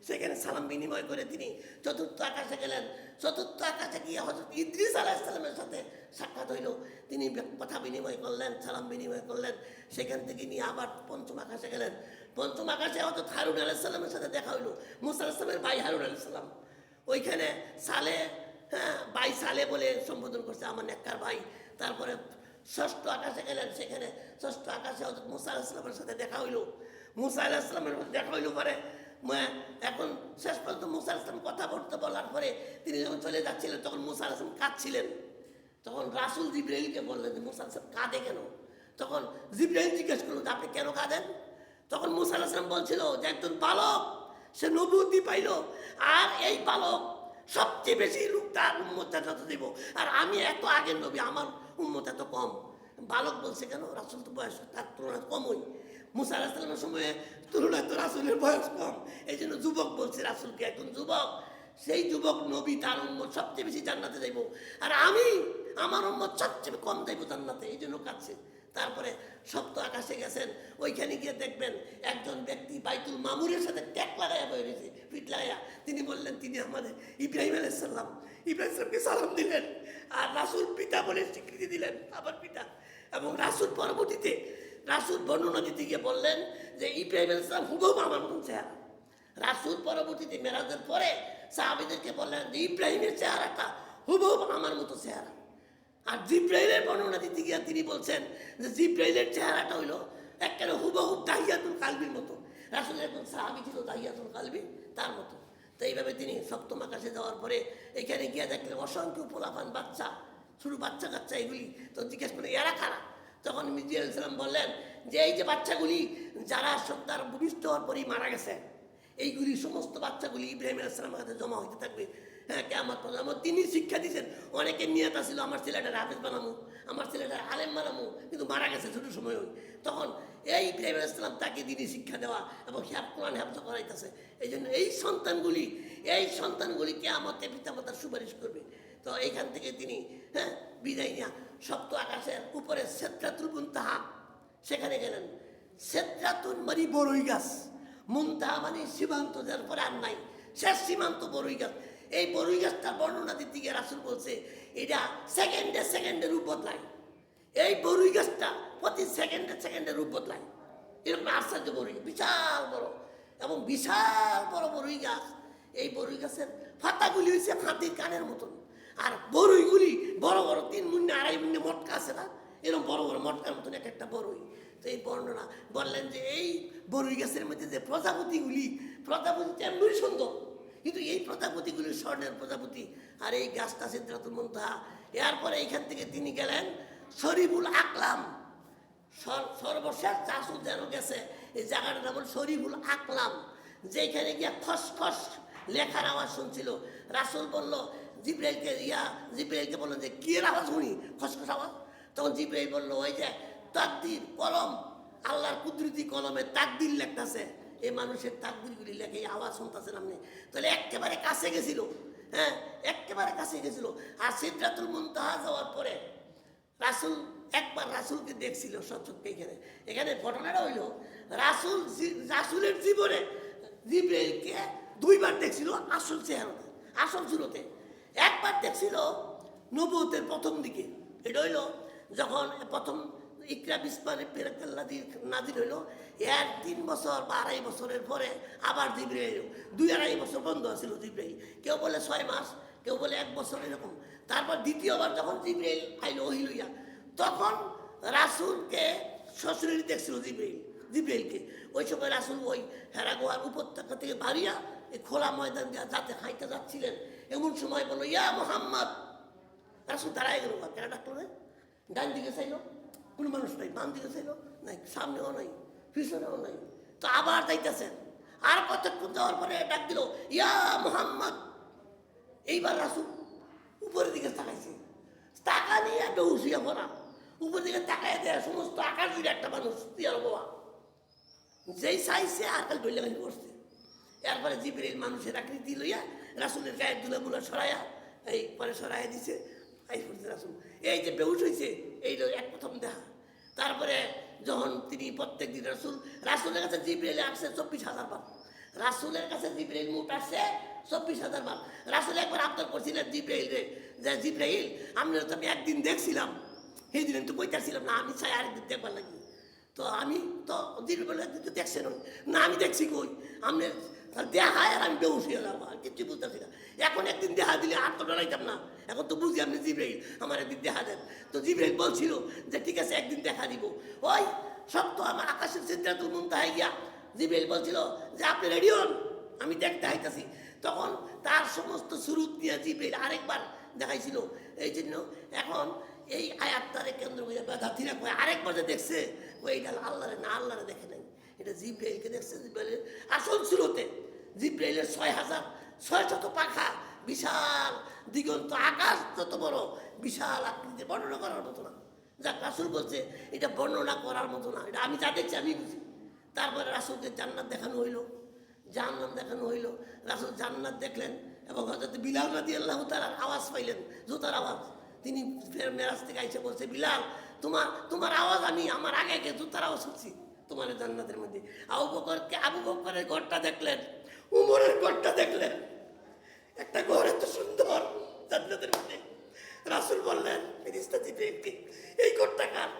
সেখানে সালাম বিনিময় করে তিনি চতুর্থ আকাশে গেলেন। চতুর্থ আকাশে গিয়ে হযরত ইদ্রিস আলাইহিস সালামের সাথে সাক্ষাৎ হইল। তিনি কথা বিনিময় করলেন, সালাম বিনিময় করলেন। সেখান থেকে নিয়ে আবার পঞ্চম আকাশে গেলেন। পঞ্চম আকাশে হযরত হারুন আলাইহিস সালামের সাথে দেখা হইল। মুসা আলাইহিস সালামের ভাই হারুন আলাইহিস সালাম, ওইখানে সালে, হ্যাঁ ভাই সালে বলে সম্বোধন করছে, আমার নেককার ভাই। তারপরে ষষ্ঠ আকাশে গেলেন। সেখানে ষষ্ঠ আকাশে হযরত মুসা আলাইহিস সালামের সাথে দেখা হইল। মুসা আলাইহিস সালামের দেখা হইল পরে এখন শেষ পর্যন্ত মুসা আলাইহিস সালাম কথা বলার পরে তিনি যখন চলে যাচ্ছিলেন, তখন মুসা আলাইহিস সালাম কাঁদছিলেন। তখন রাসূল জিবরাইলকে বললেন যে মুসা আলাইহিস সালাম কাঁদে কেন? তখন জিবরাইল জিজ্ঞেস করলো যে আপনি কেন কাঁদেন? তখন মুসা আলাইহিস সালাম বলছিল যে একজন বালক, সে নবুয়তি পাইল, আর এই বালক সবচেয়ে বেশি লোক তার উম্মতটা যত দিব, আর আমি এত আগের নবী, আমার উম্মত এত কম। বালক বলছে কেন? রাসূল তো বয়স তার তুলনায় কমই। মুসা আলাইহিস সালামের সময়ে তুলনায় তো রাসূলের বয়স কম, এই জন্য যুবক বলছে রাসূলকে, একজন যুবক, সেই যুবক নবী, তার উম্মত সবচেয়ে বেশি জান্নাতে যাইব, আর আমি আমার উম্মত সবচেয়ে কম যাইব জান্নাতে, এই জন্য কাঁদছে। তারপরে সপ্ত আকাশে গেছেন। ওইখানে গিয়ে দেখবেন একজন ব্যক্তি বাইতুল মামুরের সাথে ট্যাগ লাগাইয়া বয়ে রয়েছে, পিঠ লাগাইয়া। তিনি বললেন তিনি আমাদের ইব্রাহিম আলাইহিস সালাম। ইব্রাহিম সালামকে সালাম দিলেন, আর রাসূল পিতা বলে স্বীকৃতি দিলেন, আবার পিতা। এবং রাসূল পরবর্তীতে রাসূল বর্ণনা দিতে গিয়ে বললেন যে ইব্রাহিম আলাইহিস সালাম হুবহু আমার মতন চেহারা। রাসূল পরবর্তীতে মেরাজের পরে সাহাবীদেরকে বললেন যে ইব্রাহিমের চেহারাটা হুবহু আমার মতো চেহারা। আর জিব্রাইলের বর্ণনা দিতে গিয়ে তিনি বলছেন যে জিব্রাইলের চেহারাটা হইল একেবারে হুবহু দাহিয়াতুল কালবির মতো। রাসূলের একজন সাহাবী ছিল দাহিয়াতুল কালবি, তার মতো। তো এইভাবে তিনি সপ্তম আকাশে যাওয়ার পরে এখানে গিয়ে দেখলেন অসংখ্য পোলাপান, বাচ্চা, ছোটো বাচ্চা কাচ্চা, এগুলি। তো জিজ্ঞেস করে এরা কারা? তখন মিজিয়া আলাইহিস সালাম বললেন যে এই যে বাচ্চাগুলি যারা সন্তান ভূমিষ্ঠ হওয়ার পরেই মারা গেছে, এইগুলি সমস্ত বাচ্চাগুলি ইব্রাহিম আলাইহিস সালামের কাছে জমা হইতে থাকবে। হ্যাঁ, কিয়ামত পর্যন্ত। তিনি শিক্ষা দিয়েছেন। অনেকে নিয়ত ছিল আমার ছেলেটার হাফেজ বানামু, আমার ছেলেটার আলেম বানামু, কিন্তু মারা গেছে ছোটো সময়। তখন এই ইব্রাহিম আলাইহিস সালাম তাকে দিনই শিক্ষা দেওয়া এবং কোরআন হেফজ করাইতেছে। এই জন্য এই সন্তানগুলি কিয়ামতে পিতামাতার সুপারিশ করবে। তো এইখান থেকে তিনি বিদায় নিয়া সপ্ত আকাশের উপরে সিদরাতুল মুনতাহা, সেখানে গেলেন। সিদরাতুন মানে বড়ই গাছ, মুনতাহা মানে সীমান্ত, যার পরে আর নাই, শেষ সীমান্ত বড়ই গাছ। এই বড়ই গাছটার বর্ণনা দিতে গিয়ে রাসূল বলছে এটা সেকেন্ডে রূপ বদলায়। এই বড়ই গাছটা প্রতি সেকেন্ডে রূপ বদলায়। এরকম আশ্চর্য বড়ই, বিশাল বড় এবং বিশাল বড় বড়ই গাছ। এই বড়ই গাছের পাতাগুলি হয়েছে হাতির কানের মতন, আর বড়ইগুলি বড় বড় 3 মুন্নে 2.5 মুন্নে মটকা আছে না, এরকম বড় বড় মটকার মতন এক একটা বড়ই। তো এই বর্ণনা বললেন যে এই বড়ই গাছের মধ্যে যে প্রজাপতি তেমনি সুন্দর, কিন্তু এই প্রজাপতিগুলি স্বর্ণের প্রজাপতি। আর এই গাছটা সিদরাতুল মুনতাহা। এরপরে এইখান থেকে তিনি গেলেন শরীফুল আকলাম, সর্বশেষ রাসূল যেন গেছে এই জায়গাটার নাম শরীফুল আকলাম, যেখানে গিয়া খসখস লেখার আওয়াজ শুনছিল। রাসূল বলল জিবরাইলকে বললো যে কি এর আওয়াজ শুনি, খসখস আওয়াজ? তখন জিবরাইল বললো ওই যে তাকদীর কলম, আল্লাহর কুদরতি কলমে তাকদীর লেখতেছে, এই মানুষের তাকদীরগুলি লেখে, আওয়াজ শুনতেছেন আপনি। তাহলে একেবারে কাছে গেছিল, একেবারে কাছে গেছিল। আর সিদরাতুল মুনতাহা যাওয়ার পরে রাসূল একবার রাসূলকে দেখছিল সচক্ষে। এখানে ঘটনাটা হইল রাসূলের জীবনে জিবরাইলকে 2 বার দেখছিল আসল চেহারাতে, আসল সুরতে। একবার দেখছিল নবুয়তের প্রথম দিকে, এটা হইল যখন প্রথম ইকরা বিসমি রাব্বিকাল্লাযী নাযিল হইল। 3 বছর বা 2.5 বছরের পরে আবার জিবরাইল 2-2.5 বছর বন্ধ ছিল জিবরাইল, কেউ বলে 6 মাস, কেউ বলে 1 বছর, এরকম। তারপর দ্বিতীয়বার যখন জিবরাইল আইল ওহী লইয়া, তখন রাসূলকে শ্বশুরের দেখছিল জিবরাইল, জিব্রাইলকে। ওই সময় রাসূল ওই হেরা গুহার উপত্যকা থেকে বাড়িয়া এই খোলা ময়দান দিয়ে যাতে হাইতে যাচ্ছিলেন, এমন সময় বললো ইয়া মুহাম্মদ। রাসূল দাঁড়ায় গেল, কেনা ডাকলো রে? ডান দিকে চাইলো, কোনো মানুষ নাই। বাম দিকে চাইলো, নাই। সামনেও নাই, পিছনেও নাই। তো আবার যাইতেছেন। আর কতক্ষণ যাওয়ার পরে ডাক দিল ইয়া মুহাম্মদ। এইবার রাসূল উপরের দিকে তাকাইছে, টাকা নিয়ে একটা উঠিয়ে পড়া, উপর দিকে তাকায় দেয় সমস্ত আকাশ জুড়ে একটা মানুষ ইয়ার বাবা, যেই চাইছে আর কাল ডইলে করছে। এরপরে জিবরিল মানুষের আকৃতি লইয়া রাসূলের গায়ের দুলাগুলো সরাইয়া এই পরে সরাইয়া দিছে। এই করছে রাসূল, এই যে বেহুশ হয়েছে, এই এক প্রথম দেখা। তারপরে যখন তিনি প্রত্যেক দিন রাসূলের কাছে জিবরিল আসছে 24,000 বার। রাসূলের কাছে জিবরিল মোট আসছে 24,000 বার। রাসূল একবার আবদার করছিলেন জিবরাইল রে, যে জিবরাইল আমরা তো আমি একদিন দেখছিলাম, সেই দিন তো কইতাছিলাম না, আমি চাই আরেকদিন দেখবার লাগি। তো আমি তো জিবরাইল একদিন তো দেখছেন না, আমি দেখছি কই আপনি দেখায় আর আমি বেহুশ হয়ে যাবো, আর কিছু বুঝতেছি না। এখন একদিন দেখা দিলে আর তো ডরাইতাম না, এখন তো বুঝি আপনি জিবরাইল, আমার একদিন দেখা দেন। তো জিবরাইল বলছিল যে ঠিক আছে একদিন দেখা দিব। ওই সত্য আমার আকাশের সিদরাতুল মুনতাহায় গিয়া জিবরাইল বলছিল যে আপনি রেডি হন, আমি দেখতে আইতাছি। তখন তার সমস্ত সুরুত নিয়ে জিবরাইল আরেকবার দেখাইছিল। এই জন্য এখন এই আয়াতটারে কেন্দ্র করে বেদার্থীরা কয় আরেকবার যে দেখছে, ওই এটা আল্লাহরে না, আল্লাহরে দেখে নাই, এটা জিবরাইলকে দেখছে। জিবরাইলের আসল সুরতে জিবরাইলের 6,600 পাখা, বিশাল দিগন্ত, আকাশ যত বড়, বিশাল আকৃতি, বর্ণনা করার মতো না। যাক রাসূল বলছে এটা বর্ণনা করার মতো না, এটা আমি যা দেখছি আমি বুঝি। তারপরে রাসূলকে জান্নাত দেখানো হইল, জাহান্নাম দেখানো হইল। রাসূল জান্নাত দেখলেন এবং হযরত বিলাল রাদিয়াল্লাহু তাআলার আওয়াজ পাইলেন, জুতার আওয়াজ। তিনি ফের মেরাজ থেকে আইসা বলছে, বিলাল তোমার আওয়াজ আমি আমার আগে জুতার আওয়াজ শুনছি তোমার জান্নাতের মধ্যে। আবু বকরের ঘরটা দেখলেন, উমরের ঘরটা দেখলেন, একটা ঘর এত সুন্দর জান্নাতের মধ্যে। রাসূল বললেন ফেরেশতা জিবরাইলকে, এই ঘরটা কার?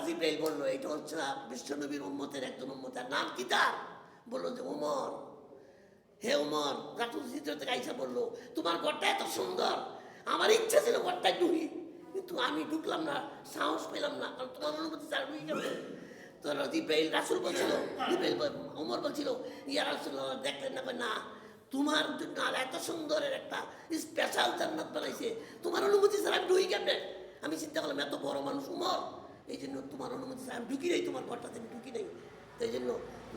জিবরাইল বললো এটা হচ্ছে বিশ্বনবীর উম্মতের একজন উম্মতের। নাম কি তার? বললো যে উমর। হে উমর, রাসূল হিজরত থেকে আইসা বললো তোমার ঘরটা এত সুন্দর, আমার ইচ্ছা ছিল ঘরটায় ঢুকি, কিন্তু আমি ঢুকলাম না, সাহস পেলাম না, কারণ তোমার অনুমতি ছাড়া ঢুকি গেল। তো জিবরাইল রাসূল বলছিল, উমর বলছিল ইয়া রাসূলুল্লাহ দেখলেন না? না, তোমার জন্য আর এত সুন্দরের একটা স্পেশাল জান্নাত বানাইছে, তোমার অনুমতি ছাড়া আমি ঢুকি কেমনে? আমি চিন্তা করলাম এত বড় মানুষ উমর, এই জন্য তোমার অনুমতি ছাড়া আমি ঢুকি নাই, তোমার ঘরটাতে আমি ঢুকি নাই। তো এই জন্য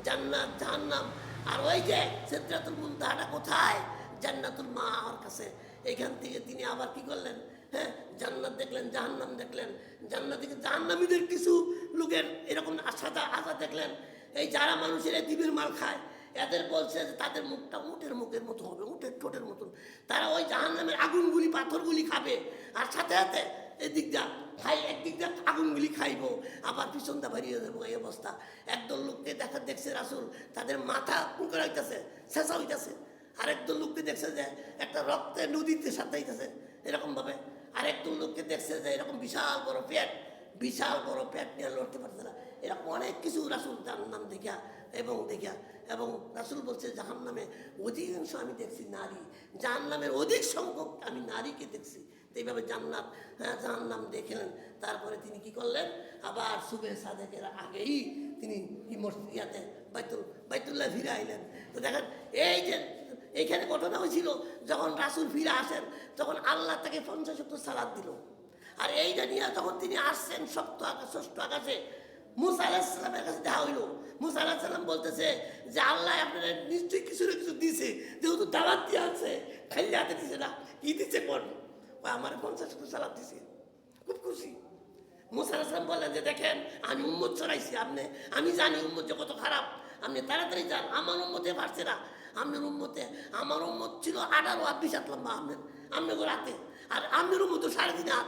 জান্নাত, জাহান্নাম, আর ওই যে সিদরাতুল মুনতাহাটা কোথায়? জান্নাতুল মাওয়ার কাছে। এইখান থেকে তিনি আবার কি করলেন? হ্যাঁ, জান্নাত দেখলেন, জাহান্নাম দেখলেন। জান্নাত থেকে জাহান্নামীদের কিছু লোকের এরকম আশা দেখলেন, এই যারা মানুষের দিবের মাল খায়, এদের বলছে যে তাদের মুখটা উটের মুখের মতো হবে, উটের ঠোঁটের মতন। তারা ওই জাহান্নামের আগুনগুলি, পাথরগুলি খাবে, আর সাথে সাথে এদিক যা খাই, একদিক যা আগুনগুলি খাইব, আবার পিছনটা বাড়িয়ে দেবো। এই অবস্থা। একদল লোককে দেখছে রাসূল, তাদের মাথা কুঁকড়ে হইতেছে, ছেঁচা হইতেছে। আরেকদল লোককে দেখছে যে একটা রক্তের নদীতে সাঁতাইতেছে এরকমভাবে। আরেকদল লোককে দেখছে যে এরকম বিশাল বড় পেট নিয়ে লড়তে পারছে না। এরকম অনেক কিছু রাসূল জাহান্নাম দেখিয়া এবং রাসূল বলছে জাহান্নামে অধিকাংশ আমি দেখছি নারী, জাহান্নামের অধিক সংখ্যক আমি নারীকে দেখছি। তো এইভাবে জাহান্নাম দেখলেন। তারপরে তিনি কি করলেন? আবার সুবে সাদেকের আগেই তিনি কি মসজিদে বাইতুল্লাহ ফিরে আইলেন। তো দেখেন এই যে এইখানে ঘটনা হয়েছিল, যখন রাসূল ফিরে আসেন তখন আল্লাহ তাকে 50 ওয়াক্ত সালাত দিল। আর এইটা নিয়ে যখন তিনি আসছেন ষষ্ঠ আকাশে, মুসা আলাইহিস সালামের কাছে দেখা হইল। মুসা আলাইহিস সালাম বলতেছে যে আল্লাহ আপনারা নিশ্চয়ই কিছু না কিছু দিছে, যেহেতু দাওয়াত দিয়ে আছে, খালি হাতে দিছে না, কি দিচ্ছে কোন? আমার 50 ওয়াক্ত সালাত দিছে, খুব খুশি। মুসা আলাইহিস সালাম বললেন যে দেখেন আমি উম্মত চড়াইছি, আমি জানি উম্মত যে কত খারাপ, আপনি তাড়াতাড়ি যান, আমার উম্মতে পারছে না। আমার উম্মত ছিল 18 হাত 20 হাত লম্বা, আপনার রাতে, আর আপনার উম্মত 3.5 হাত।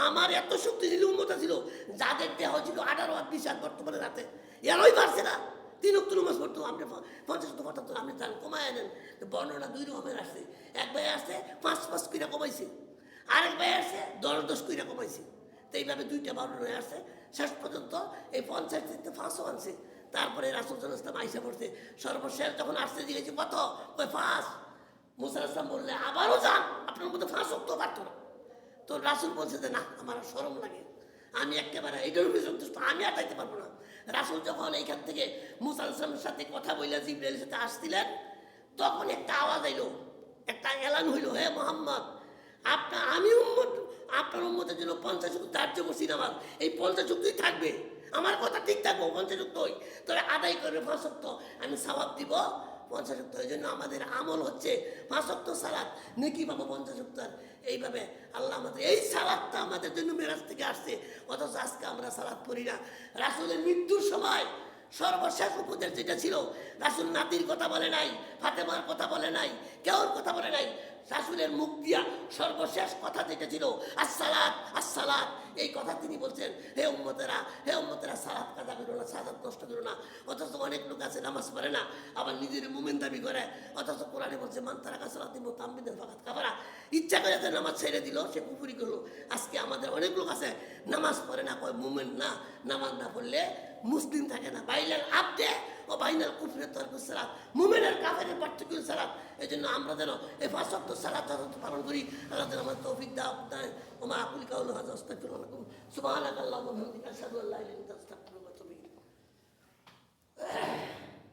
আমার এত শক্তিশালী উম্মত ছিল, যাদের দেহ ছিল 18 হাত 20 হাত, বর্তমানে রাতে এরাই পারছে না। 3 ওয়াক্ত নামাজ পড়তো, আপনি 50 ওয়াক্ত পড়তো, আপনি যান কমায় আনেন। বর্ণনা 2 রকমের আসছে। এক ভাই আসছে 5 কইরা কমাইছে, আরেক ভাই আসছে 10 কইরা কমাইছে। তো এইভাবে 2টা বর্ণনায় আসছে। শেষ পর্যন্ত এই 50 থেকে 5 আনছে। তারপরে রাসূল সাল্লাল্লাহু আলাইহি ওয়াসাল্লাম আইসা পড়ছে। সর্বশেষ যখন আসছে জিজ্ঞেস কত? ওই 5। মুসা আলাইহিস সালাম বললে আবারও যান, আপনার মধ্যে 5 ওয়াক্ত পারতো না। তো রাসূল বলছে যে না, আমার শরম লাগে, আমি একেবারে এইটার উপরে সন্তুষ্ট, আমি আটাইতে পারবো না। রাসূল যখন এইখান থেকে মুসা আলাইহিস সালামের সাথে কথা বলে জিবরাইলের সাথে আসছিলেন, তখন একটা আওয়াজ আইলো, একটা এলান হইল, হে মোহাম্মদ, আমি উম্মত, আপনার উম্মতের জন্য 50 ওয়াক্ত ধার্য করছি নামাজ, এই 50 ওয়াক্তই থাকবে, আমার কথা ঠিক থাকবো, 50 ওয়াক্তই তবে আদায় করবে 5 ওয়াক্ত, আমি সওয়াব দিব 50 ওয়াক্ত। এই জন্য আমাদের আমল হচ্ছে 5 ওয়াক্ত সালাত, নেকি পাবো 50 ওয়াক্ত। এইভাবে আল্লাহ আমাদের এই সালাতটা আমাদের জন্য মেরাজ থেকে আসছে, অথচ আজকে আমরা সালাত পড়ি না। রাসূলের মৃত্যুর সময় সর্বশেষ উপদেশ যেটা ছিল, রাসূল নাতির কথা বলে নাই, ফাতেমার কথা বলে নাই, কেউর কথা বলে নাই, রাসূলের মুখ দিয়া সর্বশেষ কথা যেটা ছিল আসসালাত আসসালাত, এই কথা তিনি বলছেন, হে উম্মতেরা, হে উম্মতেরা, সালাত কাজা করো না, সালাত নষ্ট করো না। অথচ অনেক লোক আছে নামাজ পড়ে না, আবার নিজের মুমিন দাবি করে, অথচ কোরআনে বলছে মান তারাকা সালাতি মুতাআম্মিদান ফাকাদ কাফারা, ইচ্ছা করে যে নামাজ ছেড়ে দিল সে কুফরি করলো। আজকে আমাদের অনেক লোক আছে নামাজ পড়ে না, কয় মুমিন না, নামাজ না পড়লে মুসলিম থাকে না। বাইলাল আবদে ও বাইনাল কুফরি তারকুস সালাত, মুমিনের কাফেরের পার্থক্য সালাত। এই জন্য আমরা যেন এই 5 ওয়াক্ত সালাত পালন করি। আল্লাহ যেন আমার তৌফিক দাও। ওমা আকুল কাউলু হাযা আস্তাগফিরুল্লাহ লাকুম সুবহানাকাল্লাহুম্মা ওয়া বিহামদিকা আশহাদু আল্লা ইলাহা ইল্লা আনতা